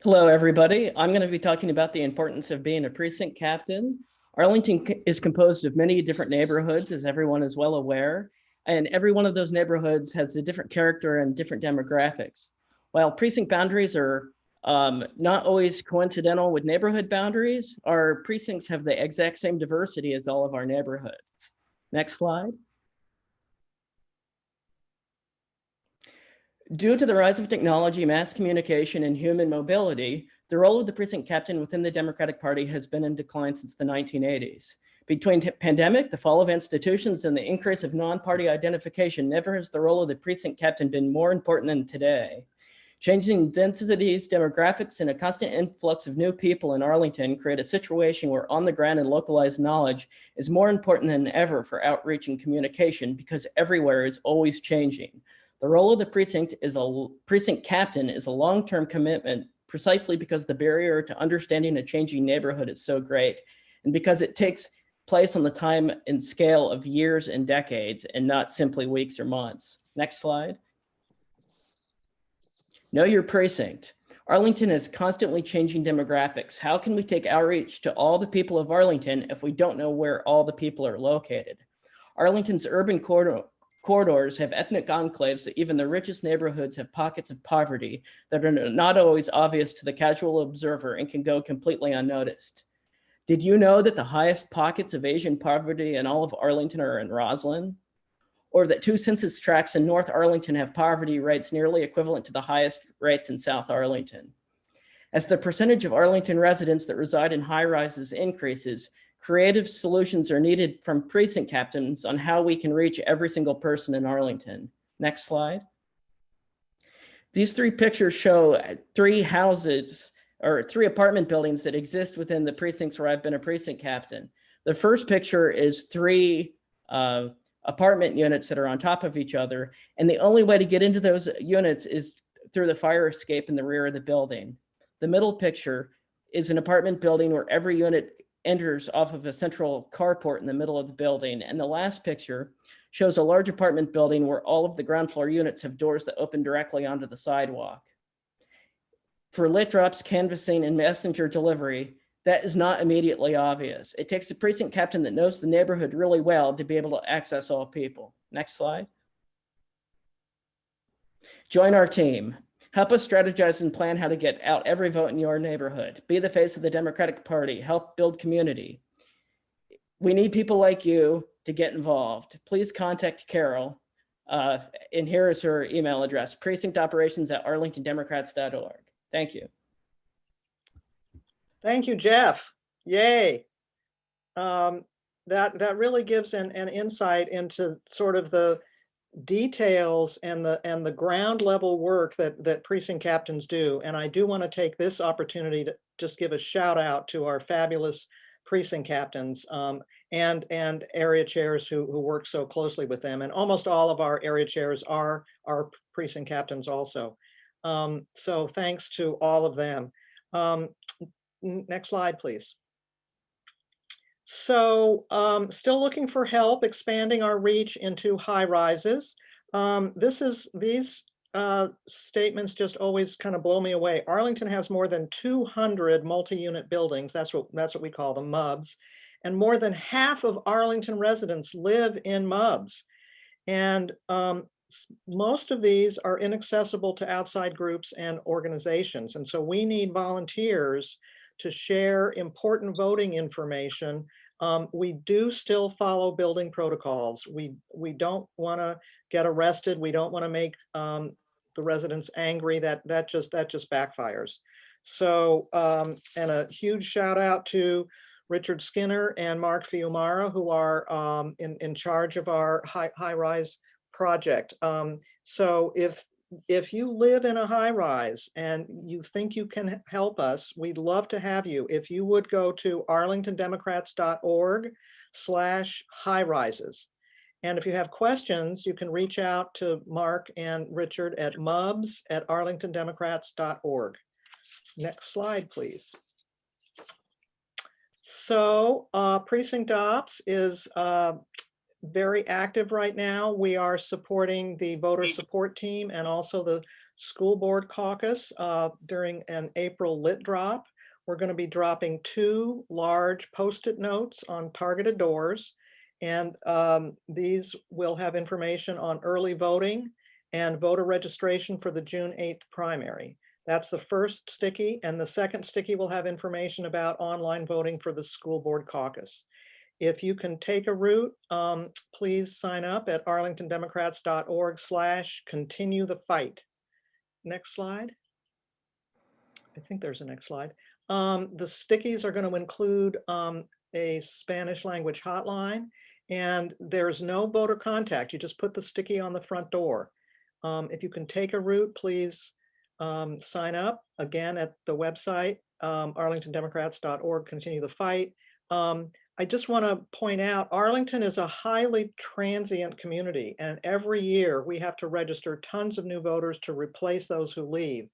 Hello, everybody. I'm going to be talking about the importance of being a precinct captain. Arlington is composed of many different neighborhoods, as everyone is well aware, and every one of those neighborhoods has a different character and different demographics. While precinct boundaries are not always coincidental with neighborhood boundaries, our precincts have the exact same diversity as all of our neighborhoods. Next slide. Due to the rise of technology, mass communication, and human mobility, the role of the precinct captain within the Democratic Party has been in decline since the 1980s. Between the pandemic, the fall of institutions, and the increase of non-party identification, never has the role of the precinct captain been more important than today. Changing densities, demographics, and a constant influx of new people in Arlington create a situation where on-the-ground and localized knowledge is more important than ever for outreach and communication because everywhere is always changing. The role of the precinct captain is a long-term commitment precisely because the barrier to understanding a changing neighborhood is so great and because it takes place on the time and scale of years and decades and not simply weeks or months. Next slide. Know your precinct. Arlington is constantly changing demographics. How can we take outreach to all the people of Arlington if we don't know where all the people are located? Arlington's urban corridors have ethnic enclaves that even the richest neighborhoods have pockets of poverty that are not always obvious to the casual observer and can go completely unnoticed. Did you know that the highest pockets of Asian poverty in all of Arlington are in Roslyn? Or that 2 census tracts in North Arlington have poverty rates nearly equivalent to the highest rates in South Arlington. As the percentage of Arlington residents that reside in high-rises increases, creative solutions are needed from precinct captains on how we can reach every single person in Arlington. Next slide. These 3 pictures show 3 houses or 3 apartment buildings that exist within the precincts where I've been a precinct captain. The first picture is 3 apartment units that are on top of each other. And the only way to get into those units is through the fire escape in the rear of the building. The middle picture is an apartment building where every unit enters off of a central carport in the middle of the building. And the last picture shows a large apartment building where all of the ground floor units have doors that open directly onto the sidewalk. For lit drops, canvassing, and messenger delivery, that is not immediately obvious. It takes a precinct captain that knows the neighborhood really well to be able to access all people. Next slide. Join our team. Help us strategize and plan how to get out every vote in your neighborhood. Be the face of the Democratic Party. Help build community. We need people like you to get involved. Please contact Carol. And here is her email address, precinctoperations@arlingtondemocrats.org. Thank you. Thank you, Jeff. Yay. That really gives an insight into sort of the details and the ground level work that precinct captains do. And I do want to take this opportunity to just give a shout out to our fabulous precinct captains and area chairs who work so closely with them. And almost all of our area chairs are our precinct captains also. So thanks to all of them. Next slide, please. So still looking for help expanding our reach into high rises. These statements just always kind of blow me away. Arlington has more than 200 multi-unit buildings. That's what we call them, MUBs. And more than half of Arlington residents live in MUBs. And most of these are inaccessible to outside groups and organizations. And so we need volunteers to share important voting information. We do still follow building protocols. We don't want to get arrested. We don't want to make the residents angry. That just backfires. So, and a huge shout out to Richard Skinner and Mark Fiumara, who are in charge of our high rise project. So if you live in a high rise and you think you can help us, we'd love to have you. If you would go to arlingtondemocrats.org/high-rises. And if you have questions, you can reach out to Mark and Richard at mubs@arlingtondemocrats.org. Next slide, please. So Precinct Ops is very active right now. We are supporting the voter support team and also the school board caucus during an April lit drop. We're going to be dropping 2 large Post-it notes on targeted doors. And these will have information on early voting and voter registration for the June 8th primary. That's the first sticky. And the second sticky will have information about online voting for the school board caucus. If you can take a route, please sign up at arlingtondemocrats.org/continue the fight. Next slide. I think there's a next slide. The stickies are going to include a Spanish language hotline, and there's no voter contact. You just put the sticky on the front door. If you can take a route, please sign up again at the website, arlingtondemocrats.org, continue the fight. I just want to point out, Arlington is a highly transient community, and every year we have to register tons of new voters to replace those who leave.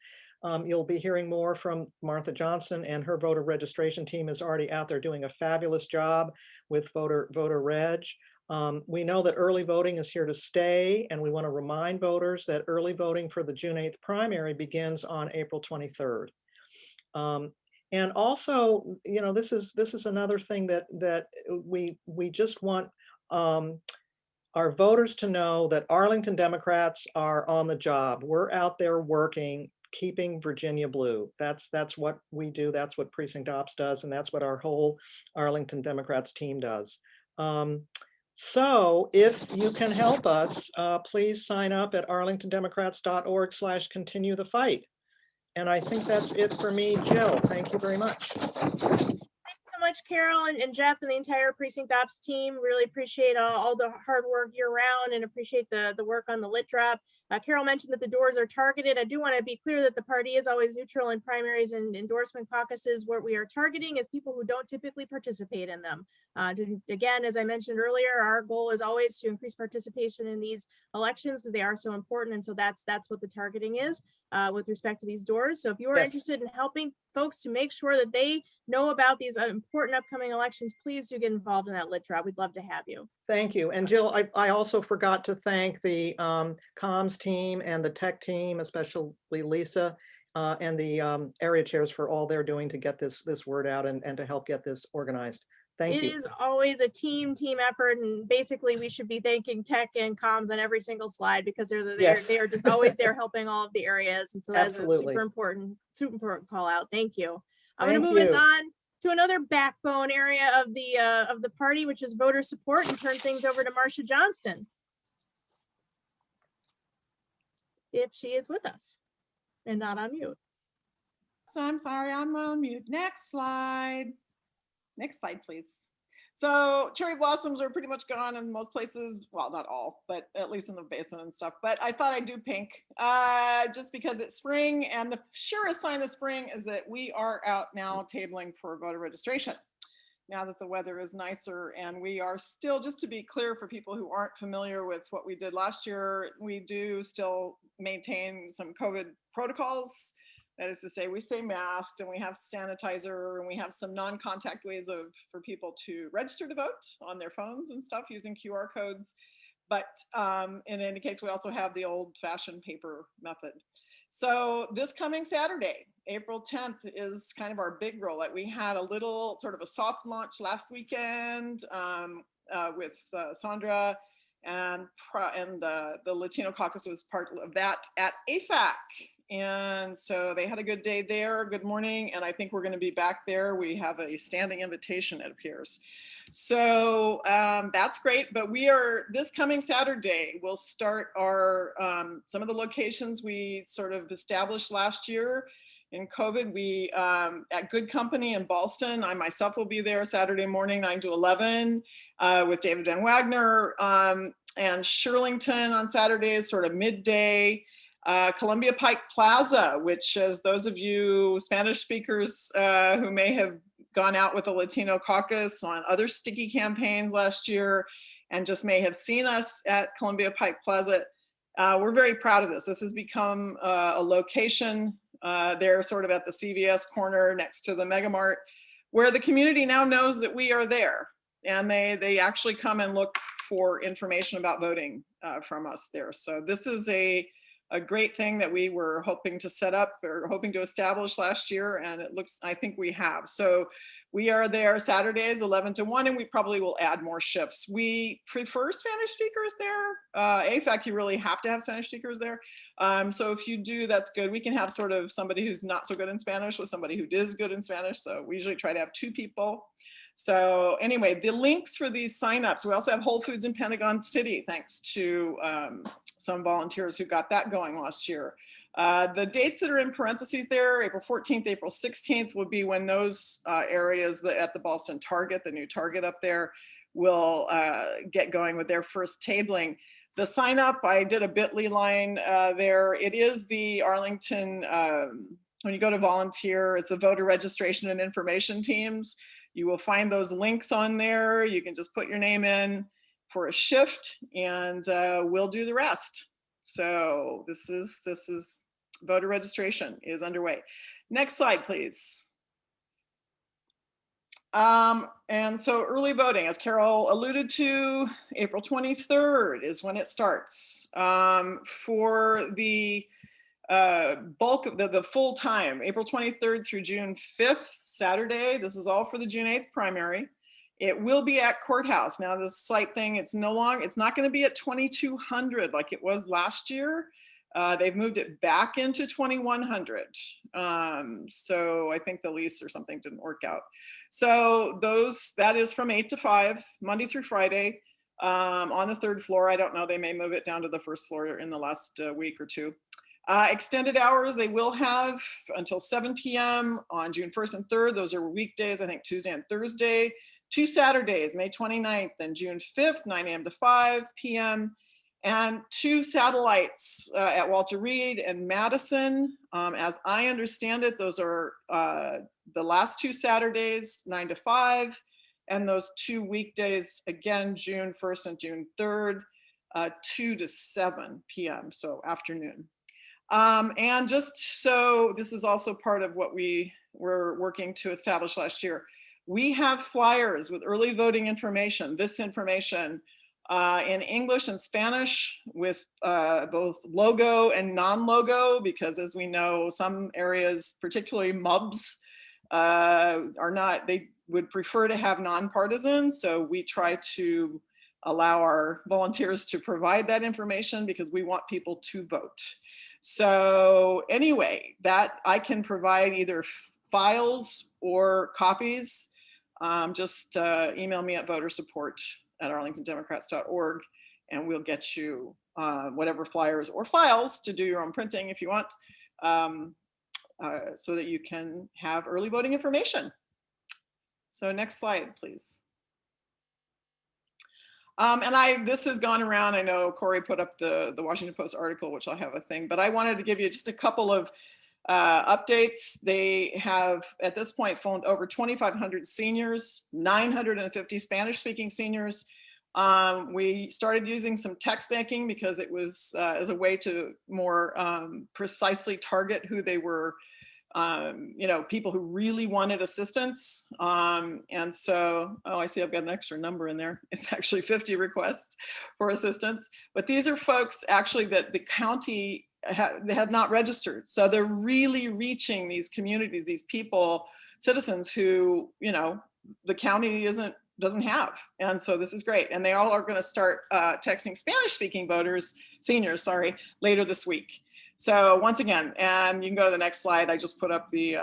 You'll be hearing more from Martha Johnson, and her voter registration team is already out there doing a fabulous job with voter reg. We know that early voting is here to stay, and we want to remind voters that early voting for the June 8th primary begins on April 23rd. And also, you know, this is another thing that we just want our voters to know, that Arlington Democrats are on the job. We're out there working, keeping Virginia blue. That's what we do. That's what Precinct Ops does, and that's what our whole Arlington Democrats team does. So if you can help us, please sign up at arlingtondemocrats.org/continue the fight. And I think that's it for me. Jill, thank you very much. Thanks so much, Carol and Jeff and the entire Precinct Ops team. Really appreciate all the hard work year round, and appreciate the work on the lit drop. Carol mentioned that the doors are targeted. I do want to be clear that the party is always neutral in primaries and endorsement caucuses. What we are targeting is people who don't typically participate in them. Again, as I mentioned earlier, our goal is always to increase participation in these elections because they are so important. And so that's what the targeting is with respect to these doors. So if you are interested in helping folks to make sure that they know about these important upcoming elections, please do get involved in that lit drop. We'd love to have you. Thank you. And Jill, I also forgot to thank the comms team and the tech team, especially Lisa, and the area chairs for all they're doing to get this word out and to help get this organized. Thank you. It is always a team effort, and basically we should be thanking tech and comms on every single slide because they are just always there helping all of the areas, and so that's a super important call out. Thank you. I'm going to move us on to another backbone area of the party, which is voter support, and turn things over to Marcia Johnston, if she is with us and not on mute. So I'm sorry, I'm on mute. Next slide. Next slide, please. So cherry blossoms are pretty much gone in most places. Well, not all, but at least in the basin and stuff. But I thought I'd do pink just because it's spring, and the surest sign of spring is that we are out now tabling for voter registration. Now that the weather is nicer, and we are still, just to be clear for people who aren't familiar with what we did last year, we do still maintain some COVID protocols. That is to say, we stay masked, and we have sanitizer, and we have some non-contact ways for people to register to vote on their phones and stuff using QR codes. But in any case, we also have the old-fashioned paper method. So this coming Saturday, April 10th, is kind of our big rollout. We had a little sort of a soft launch last weekend with Sandra, and the Latino Caucus was part of that at AFAC. And so they had a good day there, good morning, and I think we're going to be back there. We have a standing invitation, it appears. So that's great, but we are, this coming Saturday, we'll start our, some of the locations we sort of established last year in COVID. We, at Good Company in Ballston, I myself will be there Saturday morning, 9 to 11, with David Van Wagner, and Shirlington on Saturdays, sort of midday. Columbia Pike Plaza, which, as those of you Spanish speakers who may have gone out with the Latino Caucus on other sticky campaigns last year and just may have seen us at Columbia Pike Plaza, we're very proud of this. This has become a location there sort of at the CVS corner next to the Mega Mart, where the community now knows that we are there, and they actually come and look for information about voting from us there. So this is a great thing that we were hoping to set up or hoping to establish last year, and it looks, I think we have. So we are there Saturdays 11 to 1, and we probably will add more shifts. We prefer Spanish speakers there. AFAC, you really have to have Spanish speakers there. So if you do, that's good. We can have sort of somebody who's not so good in Spanish with somebody who is good in Spanish. So we usually try to have 2 people. So anyway, the links for these signups, we also have Whole Foods in Pentagon City, thanks to some volunteers who got that going last year. The dates that are in parentheses there, April 14th, April 16th, would be when those areas at the Ballston Target, the new Target up there, will get going with their first tabling. The sign up, I did a bit.ly line there. It is the Arlington, when you go to volunteer, it's the voter registration and information teams. You will find those links on there. You can just put your name in for a shift and we'll do the rest. So this is voter registration is underway. Next slide, please. And so early voting, as Carol alluded to, April 23rd is when it starts. For the bulk of the full time, April 23rd through June 5th, Saturday. This is all for the June 8th primary. It will be at courthouse. Now this slight thing, it's not going to be at 2200 like it was last year. They've moved it back into 2100. So I think the lease or something didn't work out. So that is from 8 to 5, Monday through Friday, on the 3rd floor. I don't know, they may move it down to the 1st floor in the last week or two. Extended hours, they will have until 7 p.m. on June 1st and 3rd. Those are weekdays, I think Tuesday and Thursday. 2 Saturdays, May 29th and June 5th, 9 a.m. to 5 p.m. And 2 satellites at Walter Reed and Madison. As I understand it, those are the last 2 Saturdays, 9 to 5. And those 2 weekdays, again, June 1st and June 3rd, 2 to 7 p.m., so afternoon. And just so this is also part of what we were working to establish last year. We have flyers with early voting information, this information in English and Spanish with both logo and non-logo, because as we know, some areas, particularly MUBs, they would prefer to have nonpartisan. So we try to allow our volunteers to provide that information because we want people to vote. So anyway, that I can provide either files or copies. Just email me at votersupport@arlingtondemocrats.org and we'll get you whatever flyers or files to do your own printing if you want, so that you can have early voting information. So next slide, please. And this has gone around. I know Corey put up the Washington Post article, which I'll have a thing, but I wanted to give you just a couple of updates. They have at this point phoned over 2,500 seniors, 950 Spanish speaking seniors. We started using some text banking because it was as a way to more precisely target who they were, people who really wanted assistance. And so, I see I've got an extra number in there. It's actually 50 requests for assistance, but these are folks actually that the county they have not registered. So they're really reaching these communities, these people, citizens who, the county doesn't have. And so this is great. And they all are going to start texting Spanish speaking seniors, later this week. So once again, and you can go to the next slide. I just put up the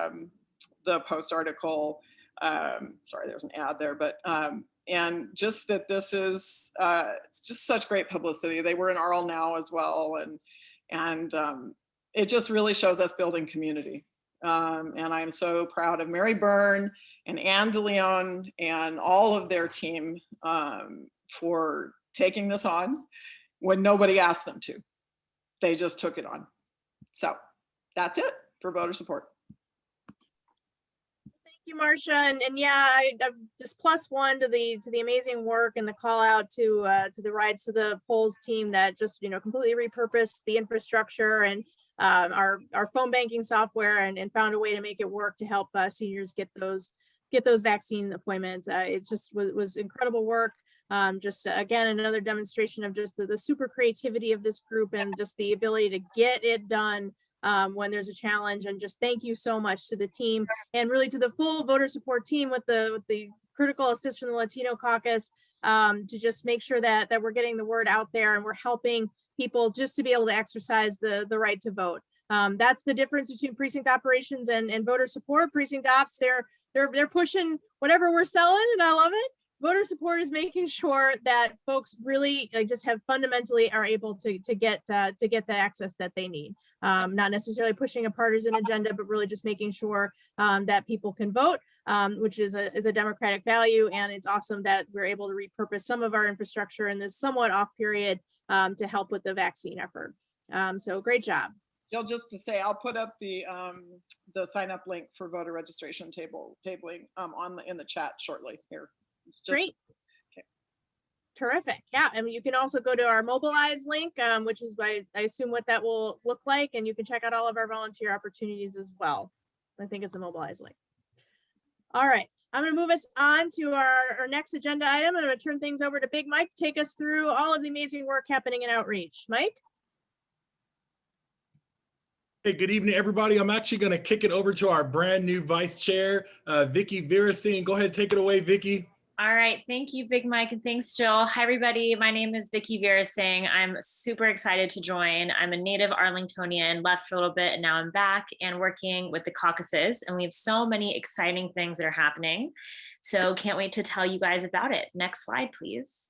Post article. Sorry, there's an ad there, but and just that this is it's just such great publicity. They were in Arl Now as well, and it just really shows us building community. And I'm so proud of Mary Byrne and Anne DeLeon and all of their team for taking this on when nobody asked them to. They just took it on. So that's it for voter support. Thank you, Marcia. And yeah, I just +1 to the amazing work and the call out to the Rides to the Polls team that just completely repurposed the infrastructure and our phone banking software and found a way to make it work to help seniors get those vaccine appointments. It just was incredible work. Just again, another demonstration of just the super creativity of this group and just the ability to get it done when there's a challenge. And just thank you so much to the team and really to the full voter support team with the critical assist from the Latino caucus to just make sure that we're getting the word out there and we're helping people just to be able to exercise the right to vote. That's the difference between precinct operations and voter support. Precinct ops, they're pushing whatever we're selling, and I love it. Voter support is making sure that folks really just have fundamentally are able to get the access that they need. Not necessarily pushing a partisan agenda, but really just making sure that people can vote, which is a democratic value. And it's awesome that we're able to repurpose some of our infrastructure in this somewhat off period to help with the vaccine effort. So great job. Jill, just to say, I'll put up the sign up link for voter registration tabling in the chat shortly here. Great. Terrific. Yeah, and you can also go to our Mobilize link, which is I assume what that will look like, and you can check out all of our volunteer opportunities as well. I think it's a Mobilize link. All right, I'm going to move us on to our next agenda item. I'm going to turn things over to Big Mike to take us through all of the amazing work happening in outreach. Mike? Hey, good evening, everybody. I'm actually going to kick it over to our brand new Vice Chair, Vicki Virasing. Go ahead, take it away, Vicki. All right, thank you, Big Mike, and thanks, Jill. Hi, everybody. My name is Vicki Virasing. I'm super excited to join. I'm a native Arlingtonian, left for a little bit, and now I'm back and working with the caucuses. And we have so many exciting things that are happening. So can't wait to tell you guys about it. Next slide, please.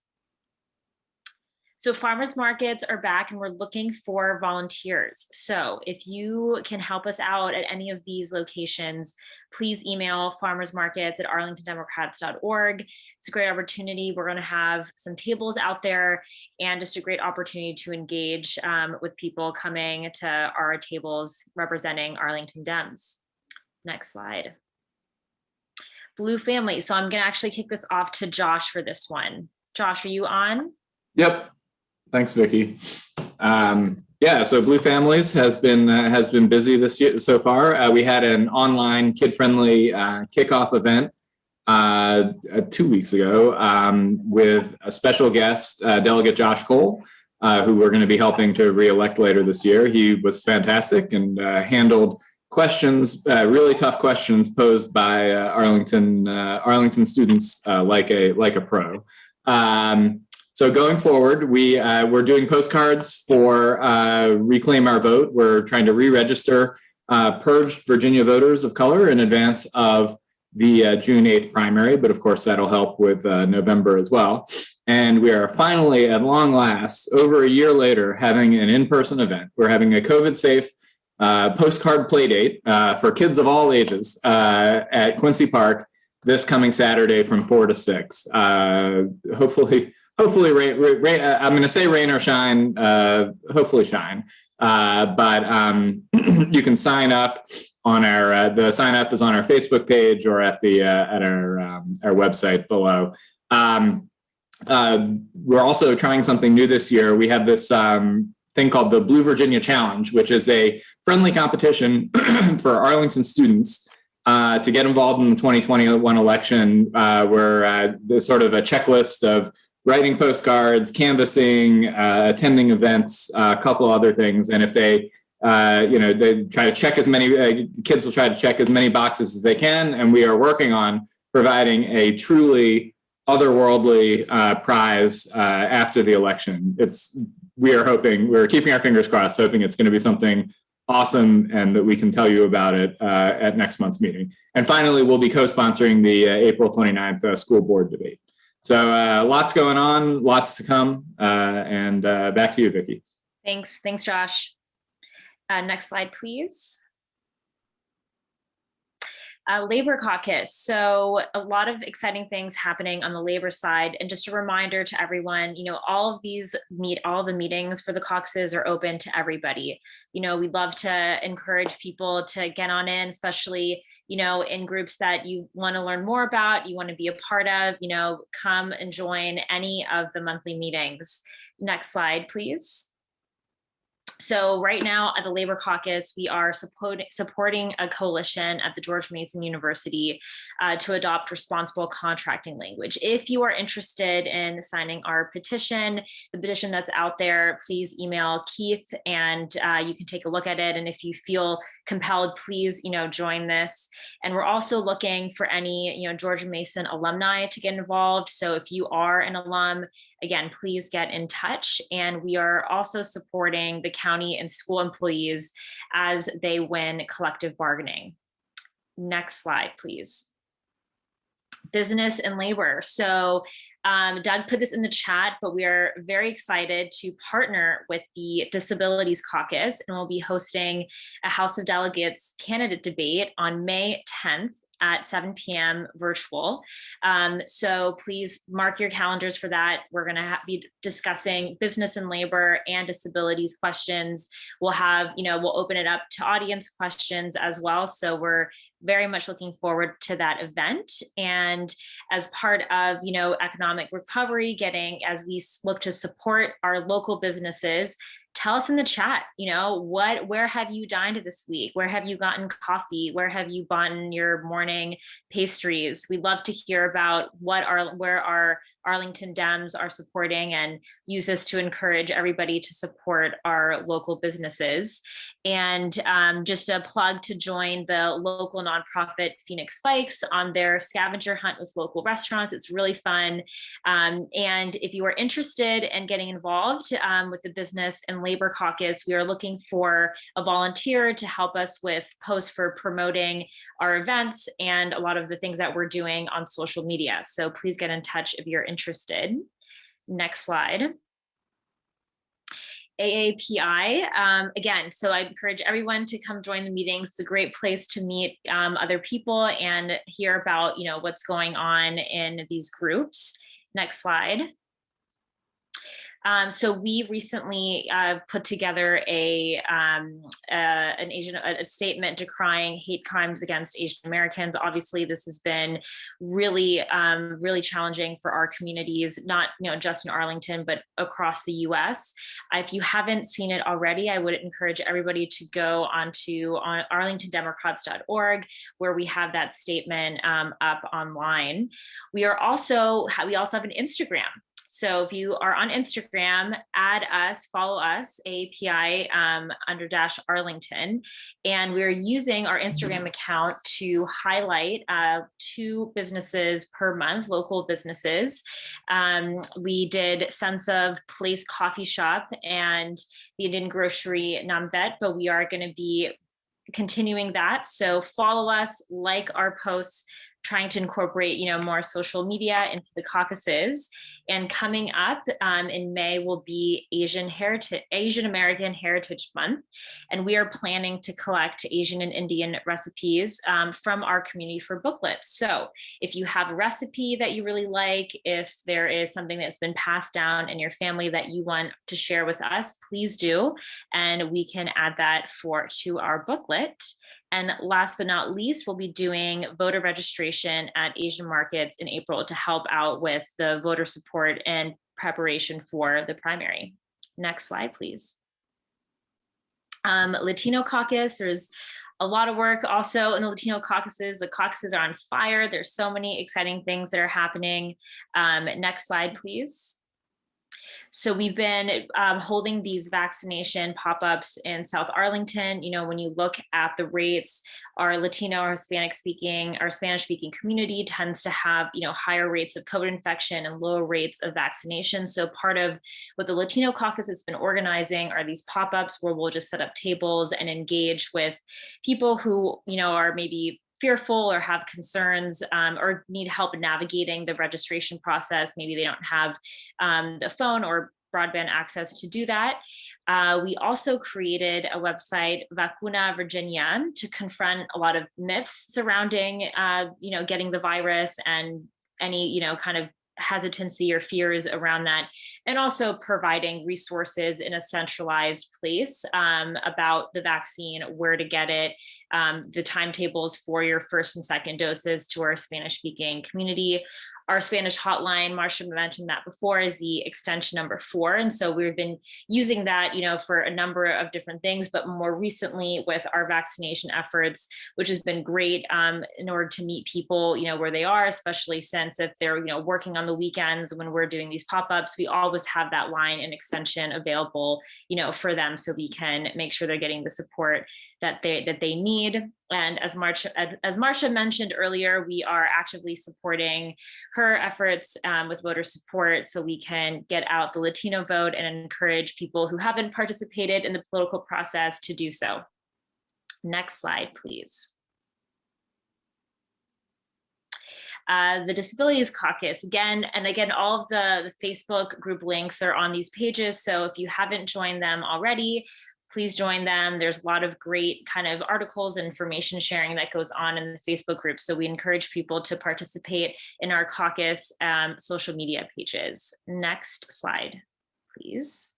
So farmers markets are back and we're looking for volunteers. So if you can help us out at any of these locations, please email farmersmarkets@arlingtondemocrats.org. It's a great opportunity. We're going to have some tables out there and just a great opportunity to engage with people coming to our tables representing Arlington Dems. Next slide. Blue Family. So I'm going to actually kick this off to Josh for this one. Josh, are you on? Yep. Thanks, Vicki. Yeah, so Blue Families has been busy this year so far. We had an online kid-friendly kickoff event 2 weeks ago with a special guest, Delegate Josh Cole, who we're going to be helping to re-elect later this year. He was fantastic and handled questions, really tough questions posed by Arlington students like a pro. So going forward, we're doing postcards for Reclaim Our Vote. We're trying to re-register purged Virginia voters of color in advance of the June 8th primary, but of course that'll help with November as well. And we are finally, at long last, over a year later, having an in-person event. We're having a COVID-safe postcard play date for kids of all ages at Quincy Park this coming Saturday from 4 to 6. Hopefully, rain, I'm going to say rain or shine, hopefully shine. But you can sign up on the sign up is on our Facebook page or at our website below. We're also trying something new this year. We have this thing called the Blue Virginia Challenge, which is a friendly competition for Arlington students to get involved in the 2021 election, where there's sort of a checklist of writing postcards, canvassing, attending events, a couple other things. And if they, they try to check as many, kids will try to check as many boxes as they can. And we are working on providing a truly otherworldly prize after the election. We're keeping our fingers crossed, hoping it's going to be something awesome and that we can tell you about it at next month's meeting. And finally, we'll be co-sponsoring the April 29th school board debate. So lots going on, lots to come. And back to you, Vicki. Thanks, Josh. Next slide, please. Labor Caucus. So a lot of exciting things happening on the labor side. And just a reminder to everyone, all of the meetings for the caucuses are open to everybody. We'd love to encourage people to get on in, especially, in groups that you want to learn more about, you want to be a part of, come and join any of the monthly meetings. Next slide, please. So right now at the Labor Caucus, we are supporting a coalition at the George Mason University to adopt responsible contracting language. If you are interested in signing our petition, the petition that's out there, please email Keith and you can take a look at it. And if you feel compelled, please, join this. And we're also looking for any, George Mason alumni to get involved. So if you are an alum, again, please get in touch. And we are also supporting the county and school employees as they win collective bargaining. Next slide, please. Business and labor. So Doug put this in the chat, but we are very excited to partner with the Disabilities Caucus, and we'll be hosting a House of Delegates candidate debate on May 10th at 7 p.m. virtual. So please mark your calendars for that. We're going to be discussing business and labor and disabilities questions. We'll have, we'll open it up to audience questions as well. So we're very much looking forward to that event. And as part of, economic recovery, as we look to support our local businesses, tell us in the chat, where have you dined this week? Where have you gotten coffee? Where have you bought your morning pastries? We'd love to hear about where our Arlington Dems are supporting, and use this to encourage everybody to support our local businesses. And just a plug to join the local nonprofit Phoenix Spikes on their scavenger hunt with local restaurants. It's really fun. And if you are interested in getting involved with the Business and Labor Caucus, we are looking for a volunteer to help us with posts for promoting our events and a lot of the things that we're doing on social media. So please get in touch if you're interested. Next slide. AAPI, again, so I encourage everyone to come join the meetings. It's a great place to meet other people and hear about, what's going on in these groups. Next slide. So we recently put together a statement decrying hate crimes against Asian Americans. Obviously, this has been really, really challenging for our communities, not just in Arlington, but across the U.S. If you haven't seen it already, I would encourage everybody to go on arlingtondemocrats.org, where we have that statement up online. We also have an Instagram. So if you are on Instagram, add us, follow us, AAPI _Arlington. And we're using our Instagram account to highlight 2 businesses per month, local businesses. We did Sense of Place Coffee Shop and the Indian Grocery Namvet, but we are going to be continuing that. So follow us, like our posts, trying to incorporate, more social media into the caucuses. And coming up in May will be Asian American Heritage Month. And we are planning to collect Asian and Indian recipes from our community for booklets. So if you have a recipe that you really like, if there is something that's been passed down in your family that you want to share with us, please do. And we can add that to our booklet. And last but not least, we'll be doing voter registration at Asian markets in April to help out with the voter support and preparation for the primary. Next slide, please. Latino caucus, there's a lot of work also in the Latino caucuses. The caucuses are on fire. There's so many exciting things that are happening. Next slide, please. So we've been holding these vaccination pop-ups in South Arlington. When you look at the rates, our Latino or Spanish speaking community tends to have, higher rates of COVID infection and lower rates of vaccination. So part of what the Latino caucus has been organizing are these pop-ups where we'll just set up tables and engage with people who, are maybe fearful or have concerns or need help navigating the registration process. Maybe they don't have the phone or broadband access to do that. We also created a website, Vacuna Virginia, to confront a lot of myths surrounding, getting the virus and any, kind of hesitancy or fears around that, and also providing resources in a centralized place about the vaccine, where to get it, the timetables for your first and second doses to our Spanish-speaking community. Our Spanish hotline, Marcia mentioned that before, is the extension number 4. And so we've been using that, for a number of different things, but more recently with our vaccination efforts, which has been great in order to meet people, where they are, especially since if they're, working on the weekends when we're doing these pop-ups, we always have that line and extension available, for them, so we can make sure they're getting the support that they need. And as Marcia mentioned earlier, we are actively supporting her efforts with voter support so we can get out the Latino vote and encourage people who haven't participated in the political process to do so. Next slide, please. The Disabilities Caucus, again, all of the Facebook group links are on these pages. So if you haven't joined them already, please join them. There's a lot of great kind of articles and information sharing that goes on in the Facebook group. So we encourage people to participate in our caucus social media pages. Next slide, please.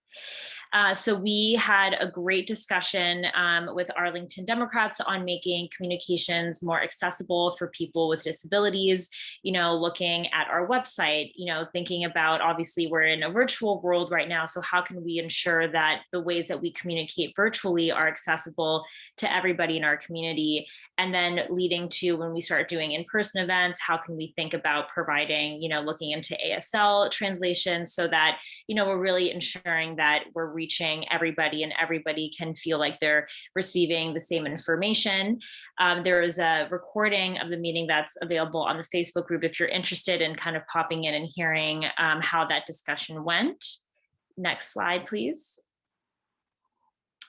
So we had a great discussion with Arlington Democrats on making communications more accessible for people with disabilities, you know, looking at our website, you know, thinking about, obviously we're in a virtual world right now, so how can we ensure that the ways that we communicate virtually are accessible to everybody in our community? And then leading to, when we start doing in-person events, how can we think about providing, you know, looking into ASL translation so that, you know, we're really ensuring that we're reaching everybody and everybody can feel like they're receiving the same information. There is a recording of the meeting that's available on the Facebook group if you're interested in kind of popping in and hearing how that discussion went. Next slide, please.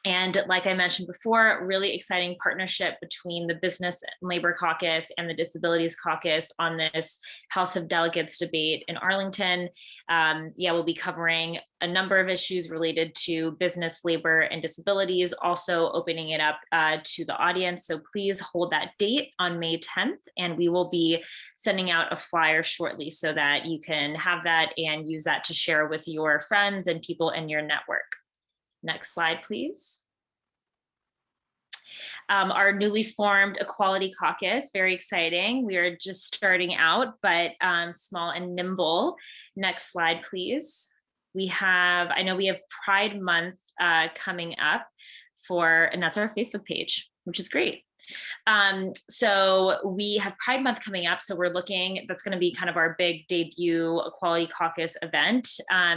And like I mentioned before, really exciting partnership between the Business and Labor Caucus and the Disabilities Caucus on this House of Delegates debate in Arlington. Yeah, we'll be covering a number of issues related to business, labor, and disabilities, also opening it up to the audience. So please hold that date on May 10th, and we will be sending out a flyer shortly so that you can have that and use that to share with your friends and people in your network. Next slide, please. Our newly formed Equality Caucus, very exciting. We are just starting out, but small and nimble. Next slide, please. We have, I know we have Pride Month coming up and that's our Facebook page, which is great. So we have Pride Month coming up. So we're looking, that's going to be kind of our big debut Equality Caucus event.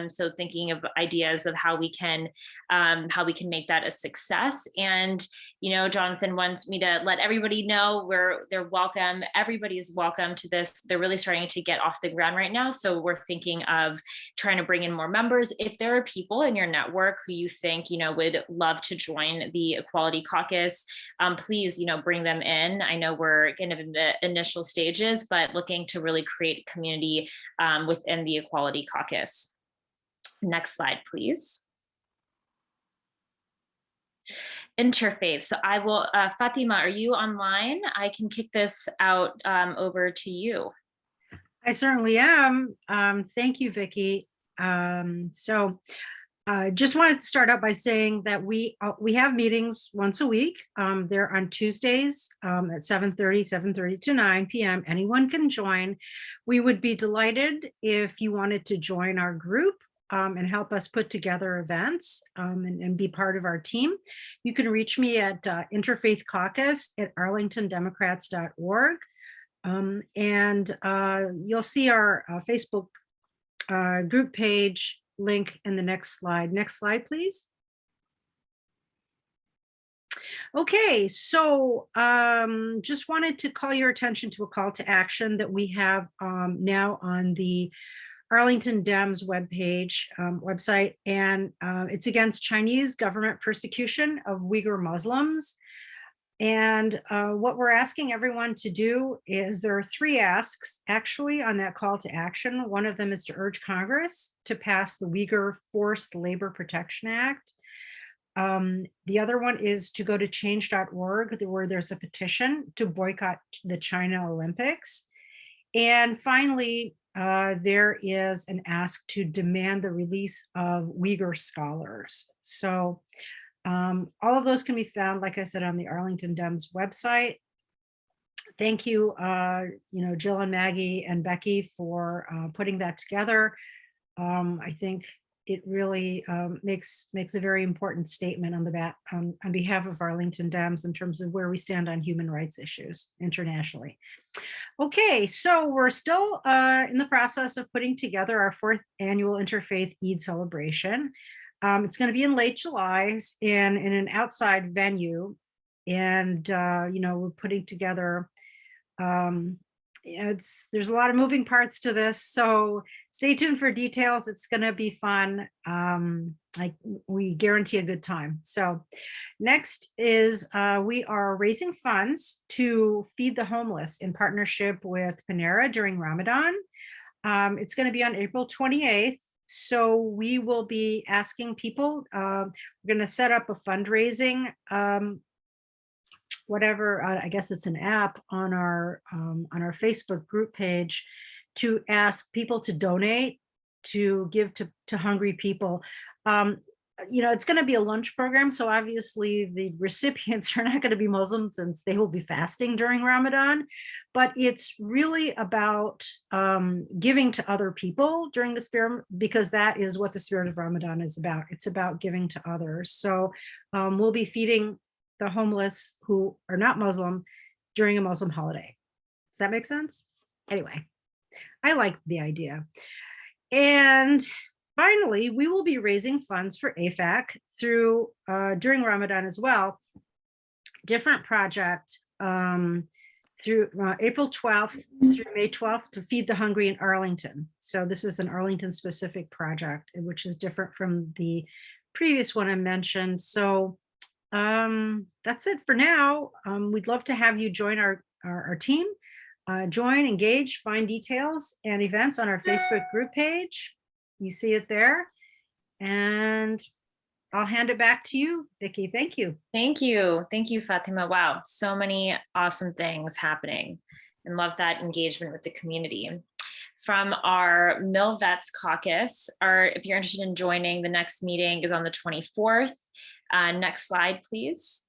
So thinking of ideas of how we can make that a success. And, you know, Jonathan wants me to let everybody know they're welcome. Everybody is welcome to this. They're really starting to get off the ground right now. So we're thinking of trying to bring in more members. If there are people in your network who you think, you know, would love to join the Equality Caucus, please, you know, bring them in. I know we're kind of in the initial stages, but looking to really create community within the Equality Caucus. Next slide, please. Interfaith. So I will, Fatima, are you online? I can kick this out over to you. I certainly am. Thank you, Vicki. Just wanted to start out by saying that we have meetings once a week. They're on Tuesdays at 7:30 to 9 p.m. Anyone can join. We would be delighted if you wanted to join our group and help us put together events and be part of our team. You can reach me at interfaithcaucus@arlingtondemocrats.org. And you'll see our Facebook group page link in the next slide. Next slide, please. Okay, so just wanted to call your attention to a call to action that we have now on the Arlington Dems website, and it's against Chinese government persecution of Uyghur Muslims. And what we're asking everyone to do is, there are 3 asks actually on that call to action. One of them is to urge Congress to pass the Uyghur Forced Labor Protection Act. The other one is to go to change.org, where there's a petition to boycott the China Olympics. And finally, there is an ask to demand the release of Uyghur scholars. So all of those can be found, like I said, on the Arlington Dems website. Thank you, Jill and Maggie and Becky for putting that together. I think it really makes a very important statement on behalf of Arlington Dems in terms of where we stand on human rights issues internationally. Okay, so we're still in the process of putting together our 4th annual Interfaith Eid celebration. It's going to be in late July in an outside venue, and we're putting together. There's a lot of moving parts to this, so stay tuned for details. It's going to be fun. We guarantee a good time. So next is we are raising funds to feed the homeless in partnership with Panera during Ramadan. It's going to be on April 28th. So we will be asking people, we're going to set up a fundraising, whatever, I guess it's an app on our Facebook group page to ask people to donate, to give to hungry people. It's going to be a lunch program, so obviously the recipients are not going to be Muslims since they will be fasting during Ramadan, but it's really about giving to other people during the spirit, because that is what the spirit of Ramadan is about. It's about giving to others. So we'll be feeding the homeless who are not Muslim during a Muslim holiday. Does that make sense? Anyway, I like the idea. And finally, we will be raising funds for AFAC through during Ramadan as well. Different project through April 12th through May 12th to feed the hungry in Arlington. So this is an Arlington specific project, which is different from the previous one I mentioned. So that's it for now. We'd love to have you join our team. Join, engage, find details and events on our Facebook group page. You see it there. And I'll hand it back to you, Vicki. Thank you. Thank you. Thank you, Fatima. Wow, so many awesome things happening, and love that engagement with the community. From our Mill Vets Caucus, if you're interested in joining, the next meeting is on the 24th. Next slide, please.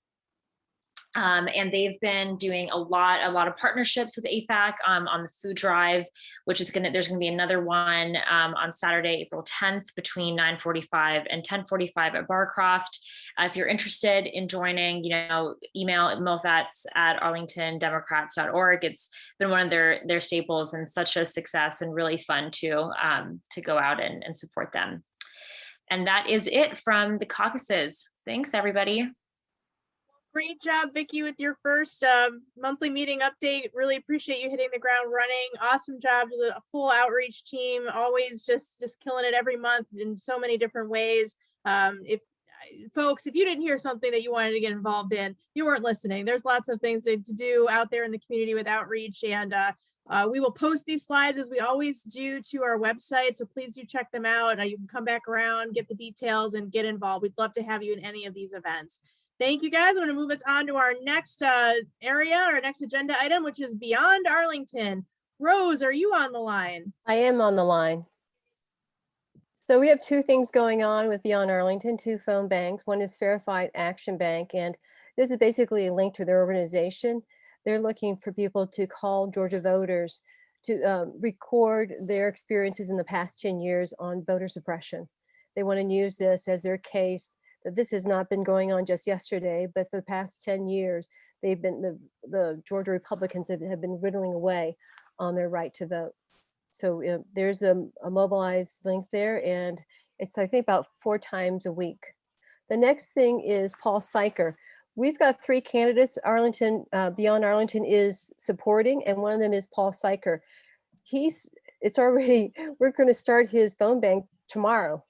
And they've been doing a lot of partnerships with AFAC on the food drive, which is there's gonna be another one on Saturday, April 10th between 9:45 and 10:45 at Barcroft. If you're interested in joining, email millvets@arlingtondemocrats.org. It's been one of their staples and such a success and really fun to go out and support them. And that is it from the caucuses. Thanks, everybody. Great job, Vicki, with your first monthly meeting update. Really appreciate you hitting the ground running. Awesome job to the full outreach team. Always just killing it every month in so many different ways. If you didn't hear something that you wanted to get involved in, you weren't listening. There's lots of things to do out there in the community with outreach, and we will post these slides as we always do to our website. So please do check them out. You can come back around, get the details, and get involved. We'd love to have you in any of these events. Thank you, guys. I'm going to move us on to our next area, our next agenda item, which is Beyond Arlington. Rose, are you on the line? I am on the line. So we have two things going on with Beyond Arlington, two phone banks. One is Verified Action Bank, and this is basically a link to their organization. They're looking for people to call Georgia voters to record their experiences in the past 10 years on voter suppression. They want to use this as their case that this has not been going on just yesterday, but for the past 10 years, they've been the Georgia Republicans have been whittling away on their right to vote. So there's a mobilized link there, and it's, I think, about 4 times a week. The next thing is Paul Siker. We've got 3 candidates Arlington, Beyond Arlington is supporting, and one of them is Paul Siker. We're going to start his phone bank tomorrow.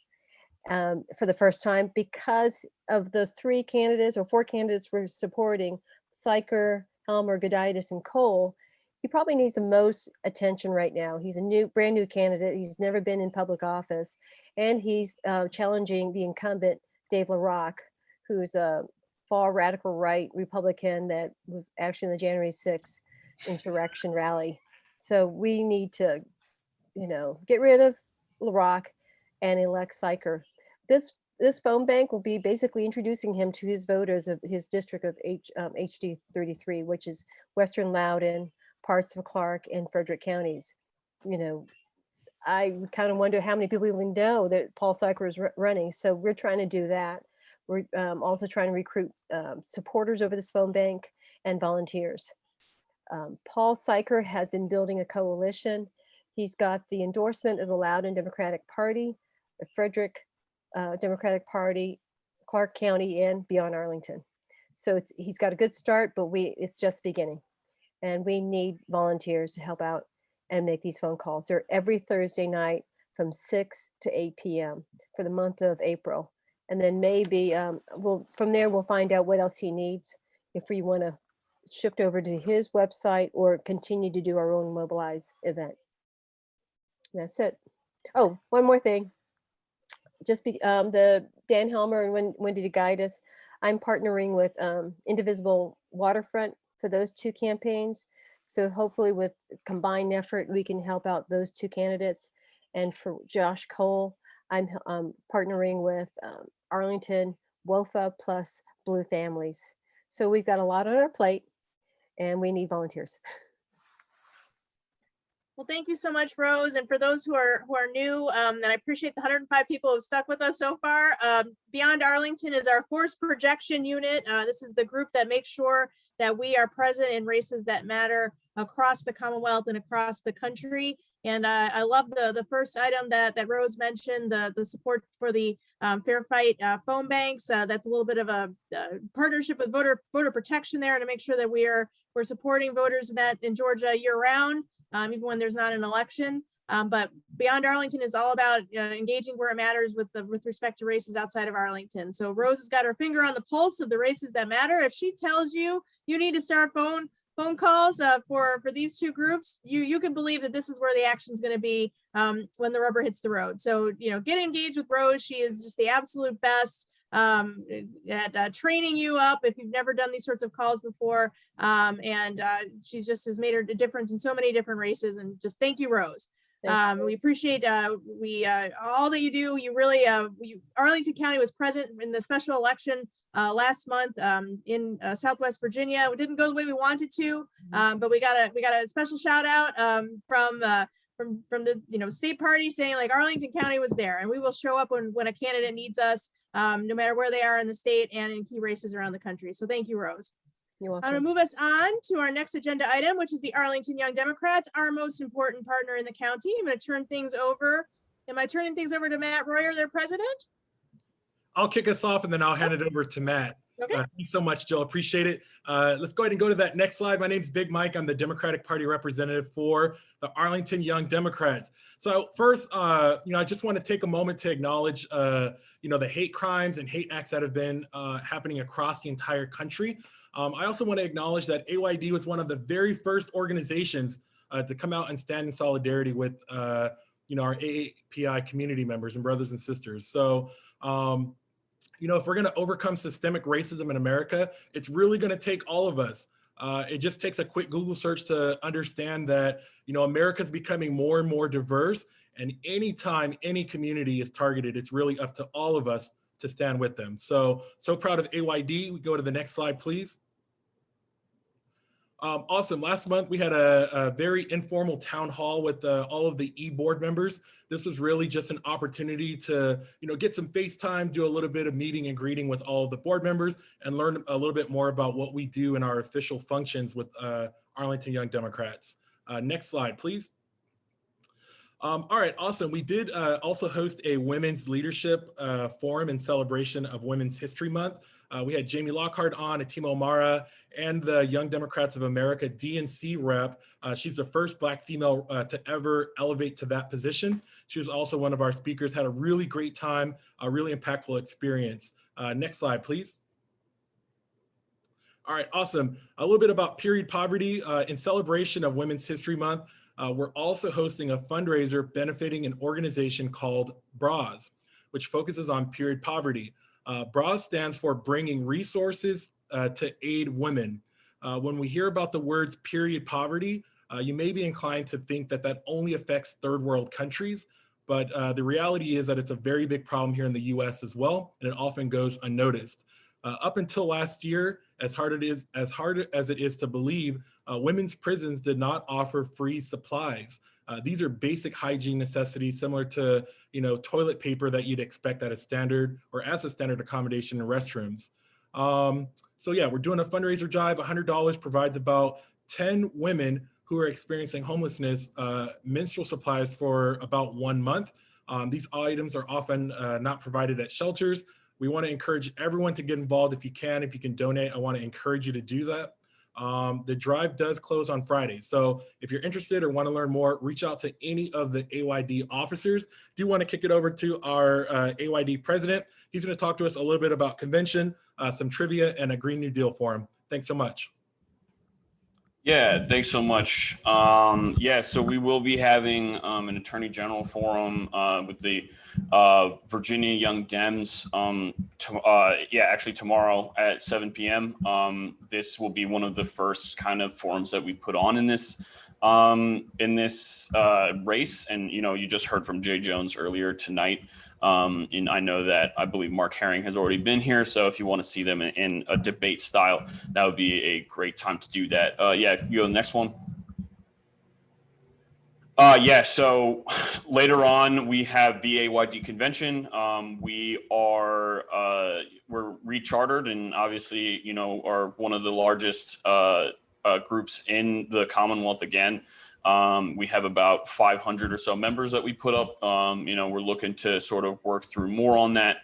For the first time, because of the 3 candidates or 4 candidates we're supporting, Siker, Helmer, Gudaitis, and Cole, he probably needs the most attention right now. He's a brand new candidate. He's never been in public office, and he's challenging the incumbent, Dave LaRock, who's a far radical right Republican that was actually in the January 6th insurrection rally. So we need to, get rid of LaRock and elect Siker. This phone bank will be basically introducing him to his voters of his district of HD 33, which is Western Loudoun, parts of Clark, and Frederick counties. I kind of wonder how many people even know that Paul Siker is running. So we're trying to do that. We're also trying to recruit supporters over this phone bank and volunteers. Paul Siker has been building a coalition. He's got the endorsement of the Loudoun Democratic Party, the Frederick Democratic Party, Clark County, and Beyond Arlington. So he's got a good start, but it's just beginning. And we need volunteers to help out and make these phone calls. They're every Thursday night from 6 to 8 p.m. for the month of April. And then maybe from there, we'll find out what else he needs if we want to shift over to his website or continue to do our own Mobilize event. That's it. Oh, one more thing. the Dan Helmer and Wendy DeGuidis, I'm partnering with Indivisible Waterfront for those two campaigns. So hopefully with combined effort, we can help out those two candidates. And for Josh Cole, I'm partnering with Arlington WOFA plus Blue Families. So we've got a lot on our plate and we need volunteers. Well, thank you so much, Rose. And for those who are new, and I appreciate the 105 people who have stuck with us so far. Beyond Arlington is our force projection unit. This is the group that makes sure that we are present in races that matter across the Commonwealth and across the country. And I love the first item that Rose mentioned, the support for the Fair Fight phone banks. That's a little bit of a partnership with voter protection there to make sure that we're supporting voters in Georgia year round. Even when there's not an election. But Beyond Arlington is all about engaging where it matters with respect to races outside of Arlington. So Rose has got her finger on the pulse of the races that matter. If she tells you you need to start phone calls for these two groups, you can believe that this is where the action is going to be when the rubber hits the road. So, get engaged with Rose. She is just the absolute best at training you up if you've never done these sorts of calls before. And she just has made a difference in so many different races. And just thank you, Rose. We appreciate all that you do. You really, Arlington County was present in the special election last month in Southwest Virginia. It didn't go the way we wanted to, but we got a special shout out from the state party saying like Arlington County was there, and we will show up when a candidate needs us, no matter where they are in the state and in key races around the country. So thank you, Rose. You're welcome. I'm gonna move us on to our next agenda item, which is the Arlington Young Democrats, our most important partner in the county. I'm gonna turn things over. Am I turning things over to Matt Royer, their president? I'll kick us off and then I'll hand it over to Matt. Okay. Thanks so much, Jill. Appreciate it. Let's go ahead and go to that next slide. My name's Big Mike. I'm the Democratic Party representative for the Arlington Young Democrats. So first, I just want to take a moment to acknowledge, the hate crimes and hate acts that have been happening across the entire country. I also want to acknowledge that AYD was one of the very first organizations to come out and stand in solidarity with, our AAPI community members and brothers and sisters. So, if we're going to overcome systemic racism in America, it's really going to take all of us. It just takes a quick Google search to understand that, America's becoming more and more diverse, and anytime any community is targeted, it's really up to all of us to stand with them. So proud of AYD. We go to the next slide, please. Awesome. Last month, we had a very informal town hall with all of the e-board members. This was really just an opportunity to, get some FaceTime, do a little bit of meeting and greeting with all of the board members, and learn a little bit more about what we do in our official functions with Arlington Young Democrats. Next slide, please. All right, awesome. We did also host a women's leadership forum in celebration of Women's History Month. We had Jamie Lockhart on, Atima O'Mara, and the Young Democrats of America DNC rep. She's the first Black female to ever elevate to that position. She was also one of our speakers, had a really great time, a really impactful experience. Next slide, please. All right, awesome. A little bit about period poverty. In celebration of Women's History Month, we're also hosting a fundraiser benefiting an organization called BRAS, which focuses on period poverty. BRAS stands for Bringing Resources to Aid Women. When we hear about the words period poverty, you may be inclined to think that that only affects third world countries, but the reality is that it's a very big problem here in the US as well, and it often goes unnoticed. Up until last year, as hard as it is to believe, women's prisons did not offer free supplies. These are basic hygiene necessities similar to, toilet paper that you'd expect at a standard or as a standard accommodation in restrooms. So yeah, we're doing a fundraiser drive. $100 provides about 10 women who are experiencing homelessness menstrual supplies for about 1 month. These items are often not provided at shelters. We want to encourage everyone to get involved if you can. If you can donate, I want to encourage you to do that. The drive does close on Friday. So if you're interested or want to learn more, reach out to any of the AYD officers. Do want to kick it over to our AYD president. He's going to talk to us a little bit about convention, some trivia, and a Green New Deal forum. Thanks so much. Yeah, thanks so much. Yeah, so we will be having an Attorney General forum with the Virginia Young Dems. Yeah, actually tomorrow at 7 p.m. This will be one of the first kind of forums that we put on in this race. And you just heard from Jay Jones earlier tonight. And I know that I believe Mark Herring has already been here. So if you want to see them in a debate style, that would be a great time to do that. Yeah, if you go to the next one. Yeah, so later on we have VAYD convention. We're rechartered and obviously, are one of the largest groups in the Commonwealth again. We have about 500 or so members that we put up. We're looking to sort of work through more on that.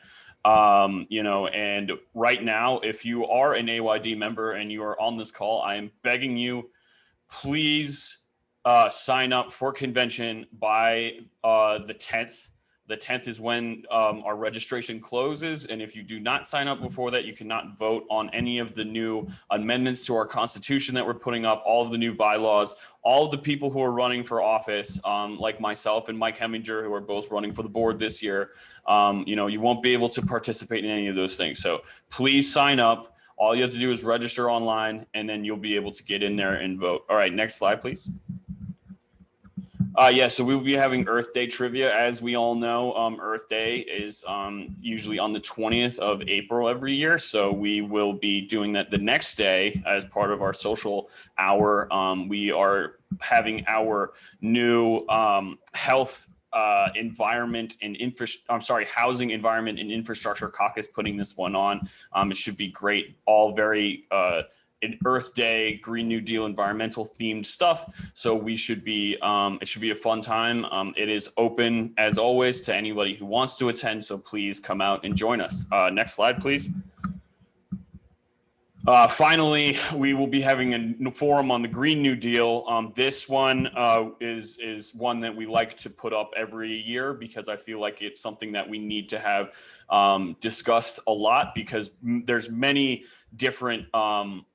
And right now, if you are an AYD member and you are on this call, I am begging you, please sign up for convention by the 10th. The 10th is when our registration closes. And if you do not sign up before that, you cannot vote on any of the new amendments to our Constitution that we're putting up, all of the new bylaws, all of the people who are running for office, like myself and Mike Heminger, who are both running for the board this year. You won't be able to participate in any of those things. So please sign up. All you have to do is register online, and then you'll be able to get in there and vote. All right, next slide, please. Yeah, so we will be having Earth Day trivia. As we all know, Earth Day is usually on the 20th of April every year. So we will be doing that the next day as part of our social hour. We are having our new health environment and housing environment and infrastructure caucus putting this one on. It should be great. All very an Earth Day, Green New Deal, environmental themed stuff. So we should be, it should be a fun time. It is open as always to anybody who wants to attend. So please come out and join us. Next slide, please. Finally, we will be having a forum on the Green New Deal. This one is one that we like to put up every year because I feel like it's something that we need to have discussed a lot because there's many different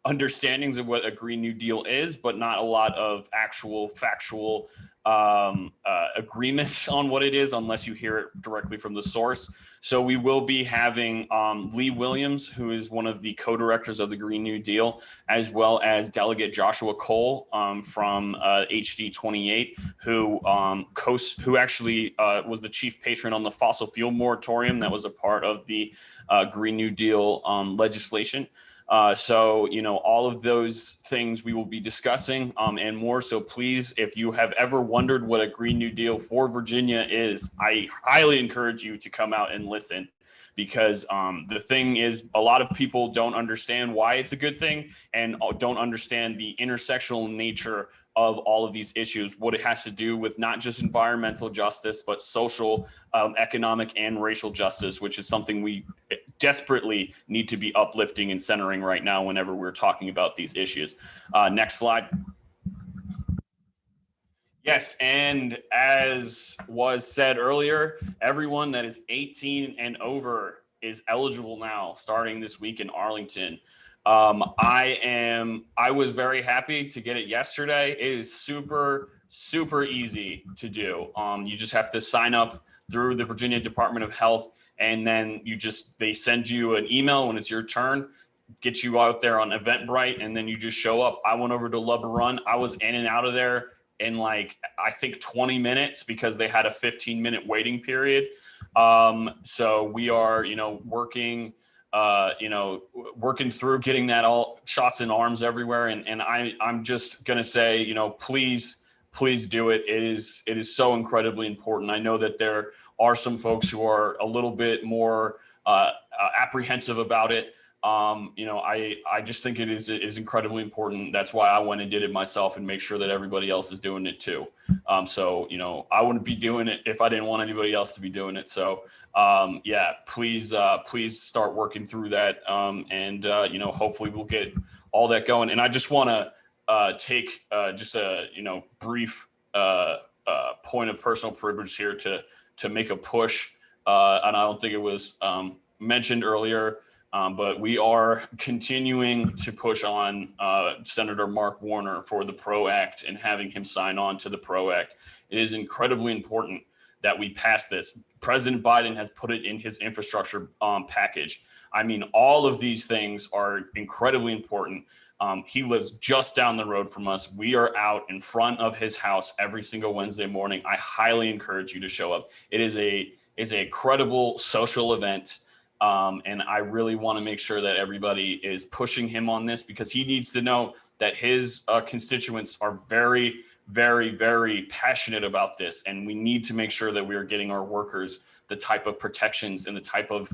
understandings of what a Green New Deal is, but not a lot of actual factual agreements on what it is unless you hear it directly from the source. So we will be having Lee Williams, who is one of the co-directors of the Green New Deal, as well as Delegate Joshua Cole from HD 28, who actually was the chief patron on the fossil fuel moratorium that was a part of the Green New Deal legislation. So, all of those things we will be discussing and more. So please, if you have ever wondered what a Green New Deal for Virginia is, I highly encourage you to come out and listen because the thing is a lot of people don't understand why it's a good thing and don't understand the intersectional nature of all of these issues, what it has to do with not just environmental justice, but social, economic, and racial justice, which is something we desperately need to be uplifting and centering right now whenever we're talking about these issues. Next slide. Yes, and as was said earlier, everyone that is 18 and over is eligible now starting this week in Arlington. I was very happy to get it yesterday. It is super easy to do. You just have to sign up through the Virginia Department of Health, and then they send you an email when it's your turn, get you out there on Eventbrite, and then you just show up. I went over to Lubber Run. I was in and out of there in I think 20 minutes because they had a 15-minute waiting period. So we are, working through getting that all shots in arms everywhere. And I'm just going to say, please do it. It is so incredibly important. I know that there are some folks who are a little bit more apprehensive about it. I just think it is incredibly important. That's why I went and did it myself and make sure that everybody else is doing it too. So, I wouldn't be doing it if I didn't want anybody else to be doing it. So, yeah, please start working through that. And hopefully we'll get all that going. And I just want to take just a, brief point of personal privilege here to make a push. And I don't think it was mentioned earlier. But we are continuing to push on Senator Mark Warner for the PRO Act and having him sign on to the PRO Act. It is incredibly important that we pass this. President Biden has put it in his infrastructure package. I mean, all of these things are incredibly important. He lives just down the road from us. We are out in front of his house every single Wednesday morning. I highly encourage you to show up. It is a credible social event. And I really want to make sure that everybody is pushing him on this, because he needs to know that his constituents are very, very, very passionate about this. And we need to make sure that we are getting our workers the type of protections and the type of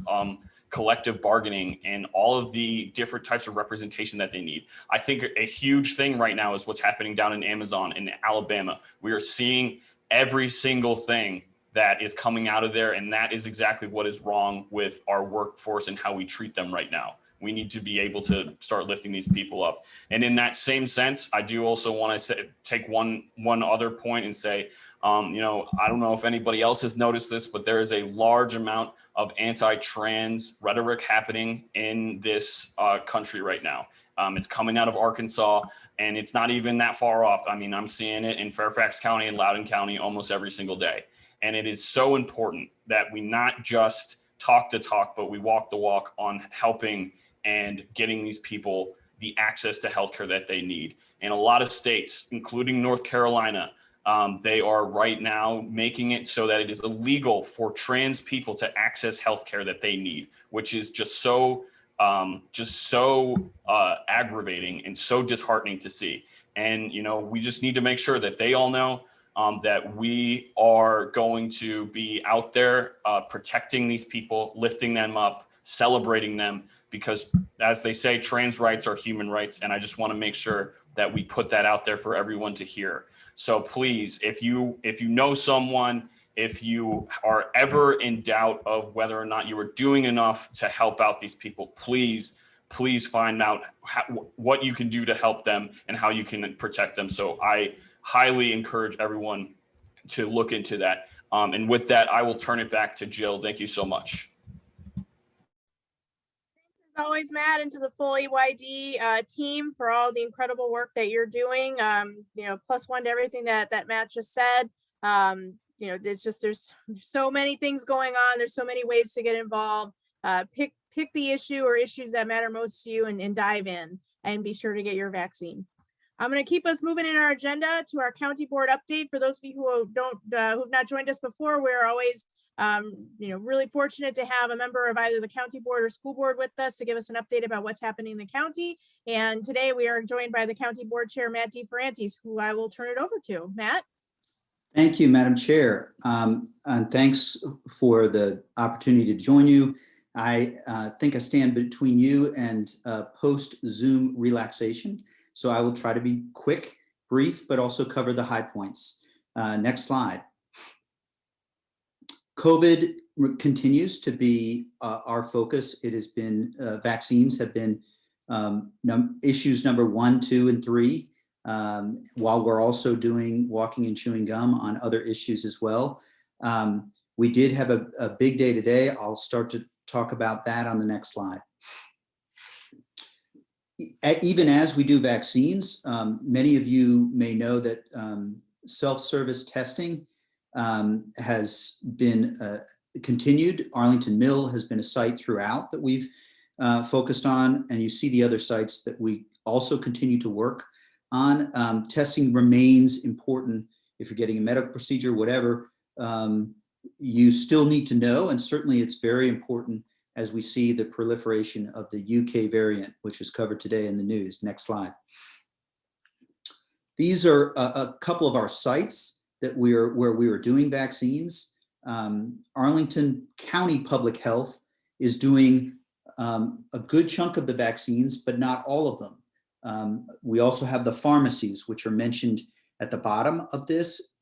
collective bargaining and all of the different types of representation that they need. I think a huge thing right now is what's happening down in Amazon in Alabama. We are seeing every single thing that is coming out of there, and that is exactly what is wrong with our workforce and how we treat them right now. We need to be able to start lifting these people up. And in that same sense, I do also want to take one other point and say, you know, I don't know if anybody else has noticed this, but there is a large amount of anti-trans rhetoric happening in this country right now. It's coming out of Arkansas, and it's not even that far off. I mean, I'm seeing it in Fairfax County and Loudoun County almost every single day. And it is so important that we not just talk the talk, but we walk the walk on helping and getting these people the access to healthcare that they need. In a lot of states, including North Carolina, they are right now making it so that it is illegal for trans people to access healthcare that they need, which is just so aggravating and so disheartening to see. And, you know, we just need to make sure that they all know that we are going to be out there protecting these people, lifting them up, celebrating them, because as they say, trans rights are human rights. And I just want to make sure that we put that out there for everyone to hear. So please, if you know someone, if you are ever in doubt of whether or not you are doing enough to help out these people, please find out what you can do to help them and how you can protect them. So I highly encourage everyone to look into that. And with that, I will turn it back to Jill. Thank you so much. As always, Matt, and to the full EYD team for all the incredible work that you're doing. You know, +1 to everything that Matt just said. You know, it's just, there's so many things going on. There's so many ways to get involved. Pick the issue or issues that matter most to you and dive in, and be sure to get your vaccine. I'm going to keep us moving in our agenda to our county board update. For those of you who've not joined us before, we're always you know, really fortunate to have a member of either the county board or school board with us to give us an update about what's happening in the county. And today we are joined by the county board chair, Matt DeFerrantes, who I will turn it over to. Matt. Thank you, Madam Chair. And thanks for the opportunity to join you. I think I stand between you and post-Zoom relaxation. So I will try to be quick, brief, but also cover the high points. Next slide. COVID continues to be our focus. It has been, vaccines have been issues number 1, 2, and 3, while we're also doing walking and chewing gum on other issues as well. We did have a big day today. I'll start to talk about that on the next slide. Even as we do vaccines, many of you may know that self-service testing has been continued. Arlington Mill has been a site throughout that we've focused on, and you see the other sites that we also continue to work on. Testing remains important. If you're getting a medical procedure, whatever, you still need to know, and certainly it's very important as we see the proliferation of the UK variant, which was covered today in the news. Next slide. These are a couple of our sites that where we are doing vaccines. Arlington County Public Health is doing a good chunk of the vaccines, but not all of them. We also have the pharmacies, which are mentioned at the bottom of this.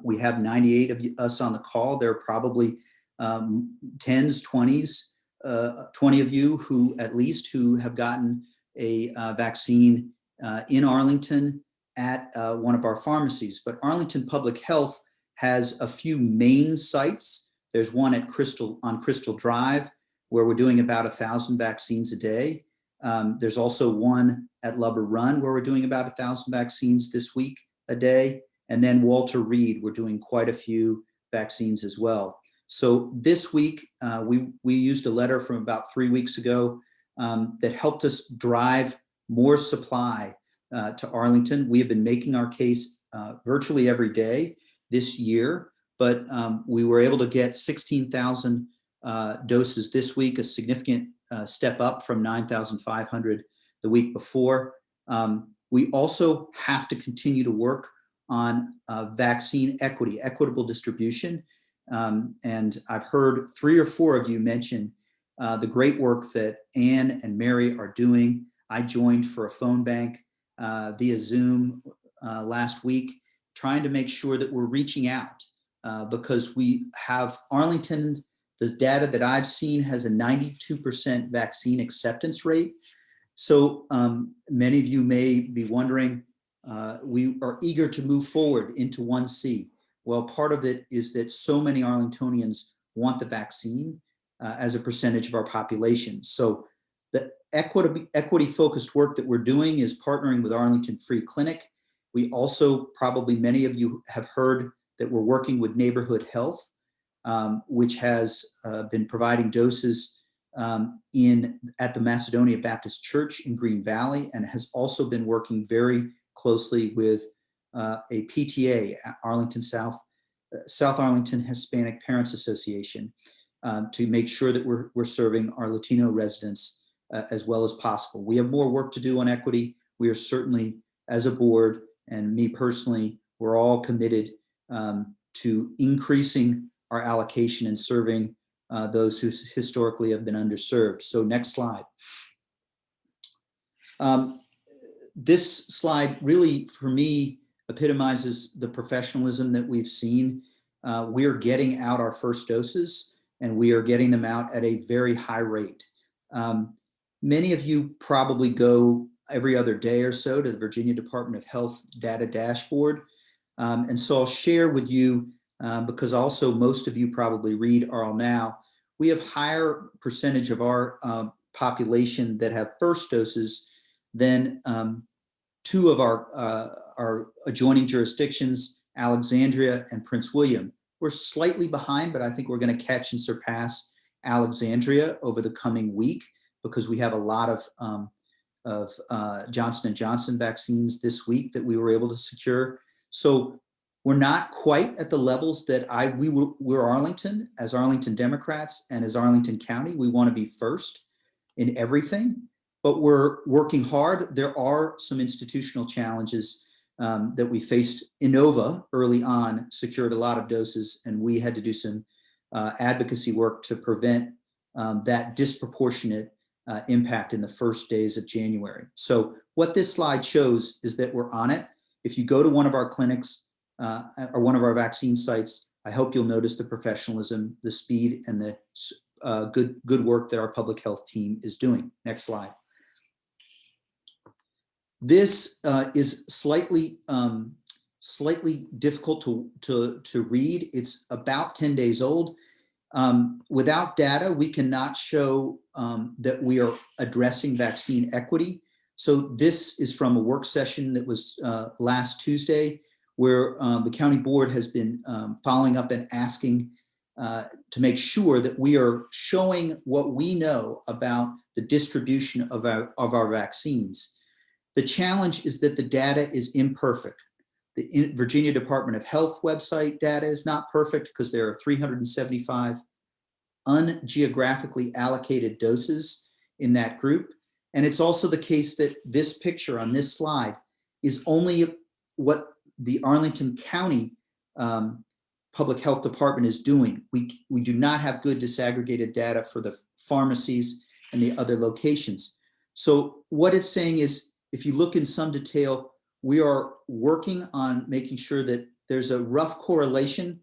We have 98 of us on the call. There are probably 10s, 20s, 20 of you who have gotten a vaccine in Arlington at one of our pharmacies. But Arlington Public Health has a few main sites. There's one at Crystal Drive, where we're doing about 1,000 vaccines a day. There's also one at Lubber Run where we're doing about 1,000 vaccines this week a day. And then Walter Reed, we're doing quite a few vaccines as well. So this week, we used a letter from about 3 weeks ago that helped us drive more supply to Arlington. We have been making our case virtually every day this year, but we were able to get 16,000 doses this week, a significant step up from 9,500 the week before. We also have to continue to work on vaccine equity, equitable distribution. And I've heard 3 or 4 of you mention the great work that Anne and Mary are doing. I joined for a phone bank via Zoom last week, trying to make sure that we're reaching out because we have Arlington, the data that I've seen has a 92% vaccine acceptance rate. So many of you may be wondering, we are eager to move forward into 1C. Well, part of it is that so many Arlingtonians want the vaccine as a percentage of our population. So the equity-focused work that we're doing is partnering with Arlington Free Clinic. We also, probably many of you have heard that we're working with Neighborhood Health, which has been providing doses at the Macedonia Baptist Church in Green Valley, and has also been working very closely with a PTA, South Arlington Hispanic Parents Association, to make sure that we're serving our Latino residents as well as possible. We have more work to do on equity. We are certainly, as a board, and me personally, we're all committed to increasing our allocation and serving those who historically have been underserved. So next slide. This slide really, for me, epitomizes the professionalism that we've seen. We are getting out our first doses, and we are getting them out at a very high rate. Many of you probably go every other day or so to the Virginia Department of Health data dashboard. And so I'll share with you, because also most of you probably read RLNow, we have higher percentage of our population that have first doses than 2 of our adjoining jurisdictions, Alexandria and Prince William. We're slightly behind, but I think we're going to catch and surpass Alexandria over the coming week, because we have a lot of Johnson & Johnson vaccines this week that we were able to secure. So we're not quite at the levels that we're Arlington, as Arlington Democrats and as Arlington County. We want to be first in everything, but we're working hard. There are some institutional challenges that we faced. Inova early on secured a lot of doses, and we had to do some advocacy work to prevent that disproportionate impact in the first days of January. So what this slide shows is that we're on it. If you go to one of our clinics or one of our vaccine sites, I hope you'll notice the professionalism, the speed, and the good work that our public health team is doing. Next slide. This is slightly difficult to read. It's about 10 days old. Without data, we cannot show that we are addressing vaccine equity. So this is from a work session that was last Tuesday, where the county board has been following up and asking to make sure that we are showing what we know about the distribution of our vaccines. The challenge is that the data is imperfect. The Virginia Department of Health website data is not perfect because there are 375 ungeographically allocated doses in that group. And it's also the case that this picture on this slide is only what the Arlington County Public Health Department is doing. We do not have good disaggregated data for the pharmacies and the other locations. So what it's saying is, if you look in some detail, we are working on making sure that there's a rough correlation,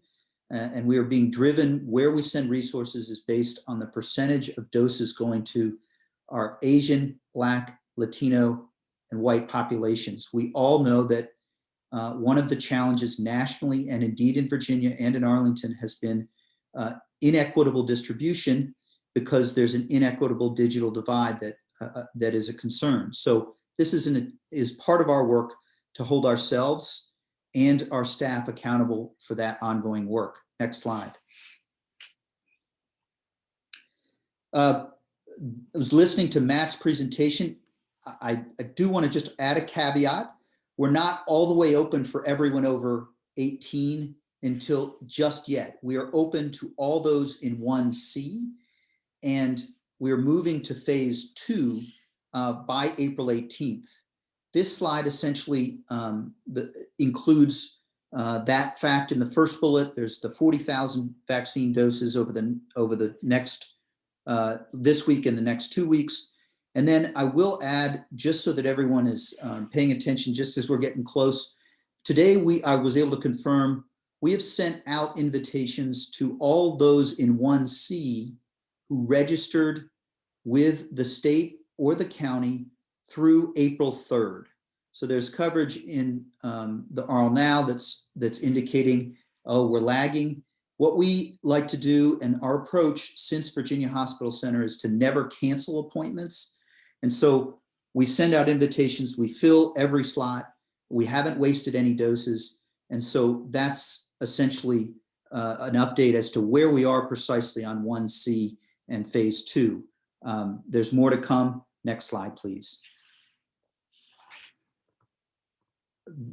and we are being driven where we send resources is based on the percentage of doses going to our Asian, Black, Latino, and white populations. We all know that one of the challenges nationally, and indeed in Virginia and in Arlington, has been inequitable distribution. because there's an inequitable digital divide that is a concern. So this is part of our work to hold ourselves and our staff accountable for that ongoing work. Next slide. I was listening to Matt's presentation. I do want to just add a caveat. We're not all the way open for everyone over 18 until just yet. We are open to all those in 1C, and we're moving to phase 2 by April 18th. This slide essentially includes that fact in the first bullet. There's the 40,000 vaccine doses over the next this week and the next 2 weeks. And then I will add, just so that everyone is paying attention, just as we're getting close, today I was able to confirm we have sent out invitations to all those in 1C who registered with the state or the county through April 3rd. So there's coverage in the RLNow that's indicating, oh, we're lagging. What we like to do, and our approach since Virginia Hospital Center, is to never cancel appointments. And so we send out invitations, we fill every slot, we haven't wasted any doses. And so that's essentially an update as to where we are precisely on 1C and phase 2. There's more to come. Next slide, please.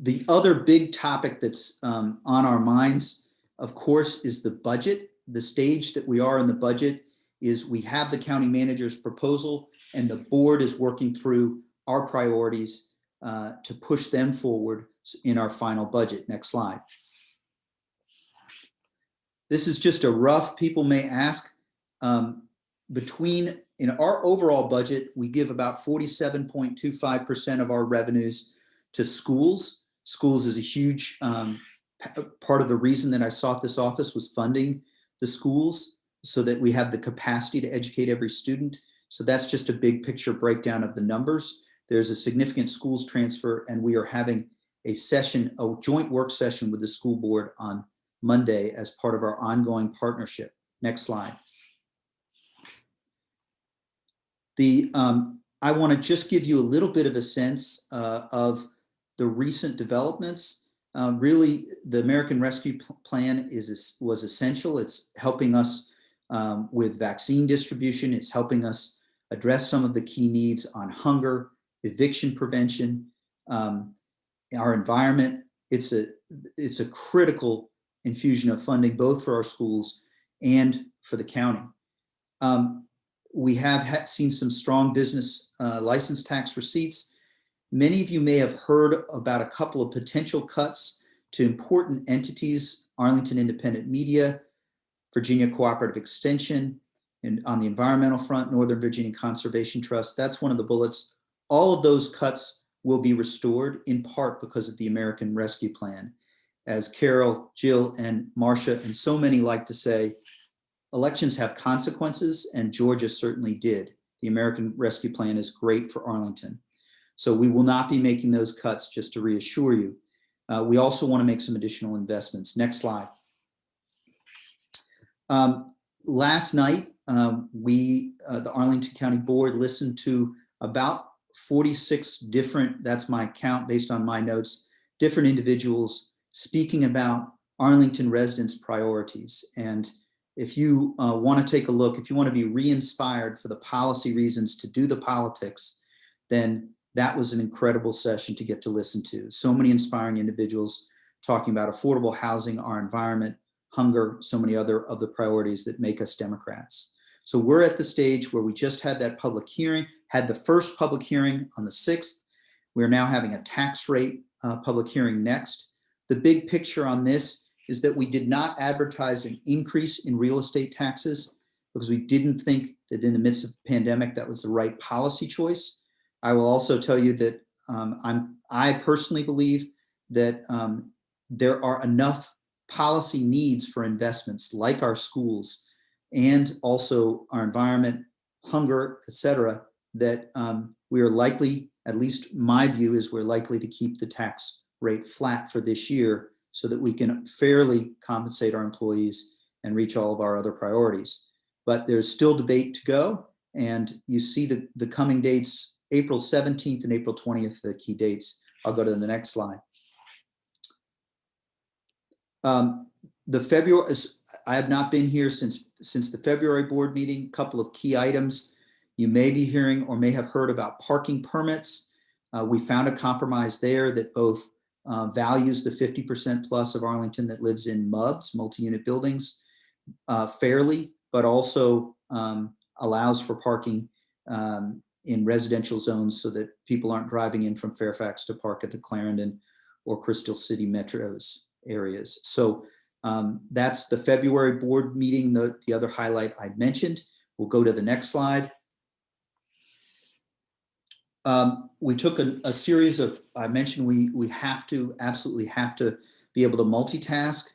The other big topic that's on our minds, of course, is the budget. The stage that we are in the budget is we have the county manager's proposal, and the board is working through our priorities to push them forward in our final budget. Next slide. This is just a rough, people may ask, in our overall budget, we give about 47.25% of our revenues to schools. Schools is a huge part of the reason that I sought this office, was funding the schools so that we have the capacity to educate every student. So that's just a big picture breakdown of the numbers. There's a significant schools transfer, and we are having a joint work session with the school board on Monday as part of our ongoing partnership. Next slide. I want to just give you a little bit of a sense of the recent developments. Really, the American Rescue Plan was essential. It's helping us with vaccine distribution. It's helping us address some of the key needs on hunger, eviction prevention, our environment. It's a critical infusion of funding, both for our schools and for the county. We have seen some strong business license tax receipts. Many of you may have heard about a couple of potential cuts to important entities: Arlington Independent Media, Virginia Cooperative Extension, and on the environmental front, Northern Virginia Conservation Trust. That's one of the bullets. All of those cuts will be restored, in part because of the American Rescue Plan. As Carol, Jill, and Marcia, and so many like to say, elections have consequences, and Georgia certainly did. The American Rescue Plan is great for Arlington. So we will not be making those cuts, just to reassure you. We also want to make some additional investments. Next slide. Last night, the Arlington County Board listened to about 46 different, that's my count based on my notes, different individuals speaking about Arlington residents' priorities. And if you want to take a look, if you want to be re-inspired for the policy reasons to do the politics, then that was an incredible session to get to listen to. So many inspiring individuals talking about affordable housing, our environment, hunger, so many other of the priorities that make us Democrats. So we're at the stage where we just had that public hearing, had the first public hearing on the 6th. We're now having a tax rate public hearing next. The big picture on this is that we did not advertise an increase in real estate taxes because we didn't think that in the midst of the pandemic, that was the right policy choice. I will also tell you that I personally believe that there are enough policy needs for investments like our schools and also our environment, hunger, et cetera, that we are likely, at least my view is we're likely to keep the tax rate flat for this year so that we can fairly compensate our employees and reach all of our other priorities. but there's still debate to go. And you see the coming dates, April 17th and April 20th, the key dates. I'll go to the next slide. The February, I have not been here since the February board meeting. Couple of key items you may be hearing or may have heard about parking permits. We found a compromise there that both values the 50% plus of Arlington that lives in MUBs, multi-unit buildings, fairly, but also allows for parking in residential zones so that people aren't driving in from Fairfax to park at the Clarendon or Crystal City metros areas. So that's the February board meeting, the other highlight I mentioned. We'll go to the next slide. We took a series of, I mentioned we absolutely have to be able to multitask.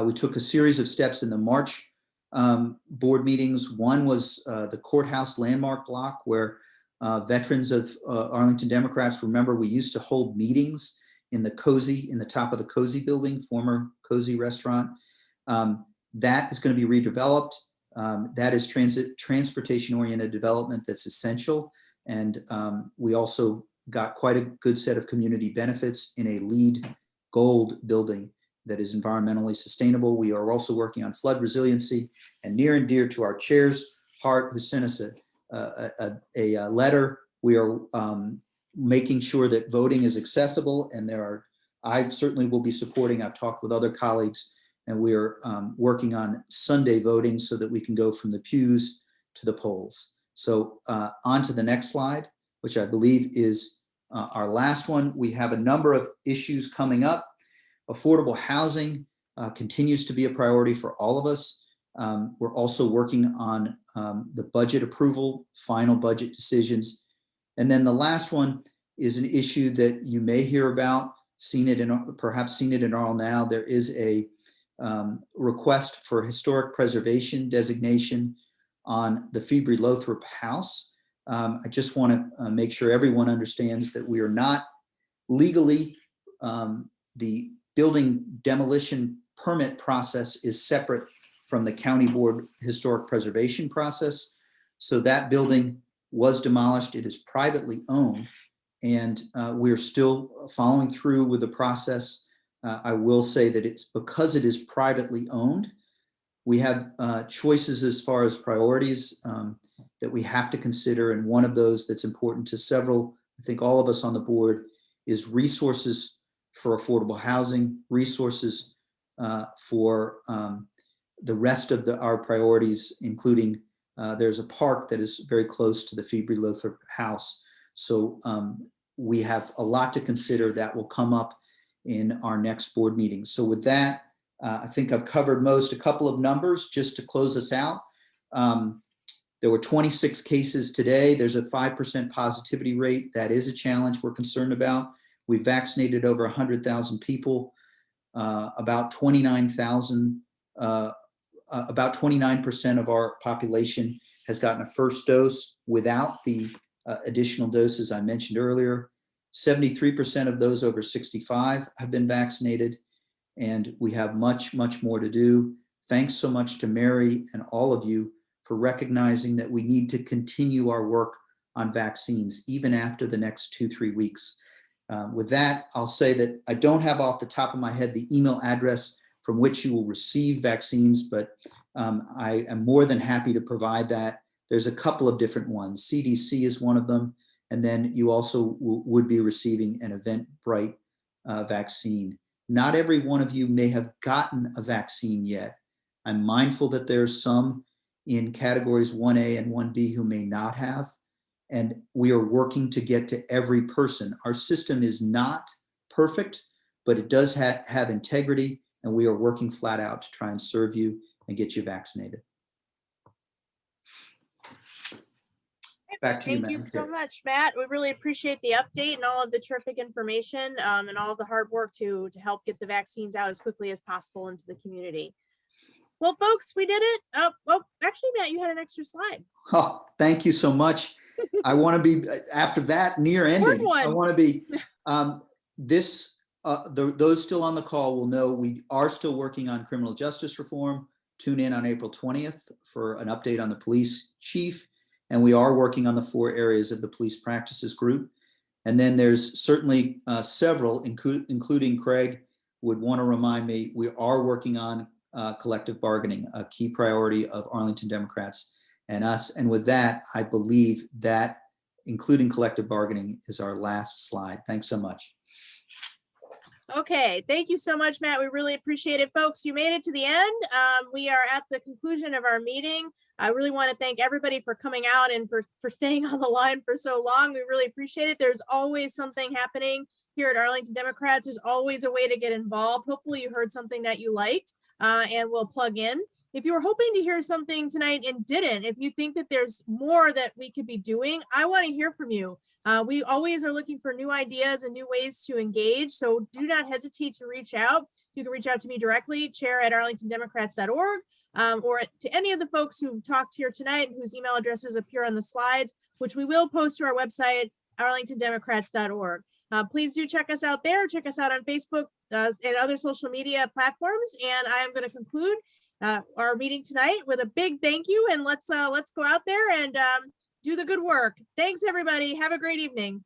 We took a series of steps in the March board meetings. One was the courthouse landmark block where veterans of Arlington Democrats, remember we used to hold meetings in the top of the Cozy building, former Cozy restaurant. That is going to be redeveloped. That is transportation-oriented development that's essential. And we also got quite a good set of community benefits in a LEED gold building that is environmentally sustainable. We are also working on flood resiliency, and near and dear to our chair's heart, who sent us a letter. We are making sure that voting is accessible, and I certainly will be supporting, I've talked with other colleagues, and we are working on Sunday voting so that we can go from the pews to the polls. So on to the next slide, which I believe is our last one. We have a number of issues coming up. Affordable housing continues to be a priority for all of us. We're also working on the budget approval, final budget decisions. And then the last one is an issue that you may hear about, perhaps seen it in Arl Now. There is a request for historic preservation designation on the Febres-Lothrop House. I just want to make sure everyone understands that we are not legally, the building demolition permit process is separate from the County Board Historic Preservation process. So that building was demolished. It is privately owned, and we're still following through with the process. I will say that it's because it is privately owned, we have choices as far as priorities that we have to consider. And one of those that's important to several, I think all of us on the board, is resources for affordable housing, resources for the rest of our priorities, including there's a park that is very close to the Febres-Lothrop House. So we have a lot to consider that will come up in our next board meeting. So with that, I think I've covered most. A couple of numbers just to close us out. There were 26 cases today. There's a 5% positivity rate. That is a challenge we're concerned about. We vaccinated over 100,000 people. About 29% of our population has gotten a first dose without the additional doses I mentioned earlier. 73% of those over 65 have been vaccinated, and we have much, much more to do. Thanks so much to Mary and all of you for recognizing that we need to continue our work on vaccines even after the next 2-3 weeks. With that, I'll say that I don't have off the top of my head the email address from which you will receive vaccines, but I am more than happy to provide that. There's a couple of different ones. CDC is one of them, and then you also would be receiving an Eventbrite vaccine. Not every one of you may have gotten a vaccine yet. I'm mindful that there's some in categories 1A and 1B who may not have, and we are working to get to every person. Our system is not perfect, but it does have integrity, and we are working flat out to try and serve you and get you vaccinated. Back to you, Thank you Madam so Chair. much, Matt. We really appreciate the update and all of the terrific information and all of the hard work to help get the vaccines out as quickly as possible into the community. Well, folks, we did it. Well, actually, Matt, you had an extra slide. Oh, thank you so much. I want to be, after that near ending, I want to be, those still on the call will know we are still working on criminal justice reform tune in on April 20th for an update on the police chief. And we are working on the 4 areas of the police practices group. And then there's certainly several, including Craig, would want to remind me, we are working on collective bargaining, a key priority of Arlington Democrats and us. And with that, I believe that including collective bargaining is our last slide. Thanks so much. Okay, thank you so much, Matt. We really appreciate it, folks. You made it to the end. We are at the conclusion of our meeting. I really want to thank everybody for coming out and for staying on the line for so long. We really appreciate it. There's always something happening here at Arlington Democrats. There's always a way to get involved. Hopefully you heard something that you liked and we'll plug in. If you were hoping to hear something tonight and didn't, if you think that there's more that we could be doing, I want to hear from you. We always are looking for new ideas and new ways to engage. So do not hesitate to reach out. You can reach out to me directly, chair@arlingtondemocrats.org, or to any of the folks who talked here tonight and whose email addresses appear on the slides, which we will post to our website, arlingtondemocrats.org. Please do check us out there. Check us out on Facebook and other social media platforms. And I am going to conclude our meeting tonight with a big thank you. And let's go out there and do the good work. Thanks, everybody. Have a great evening.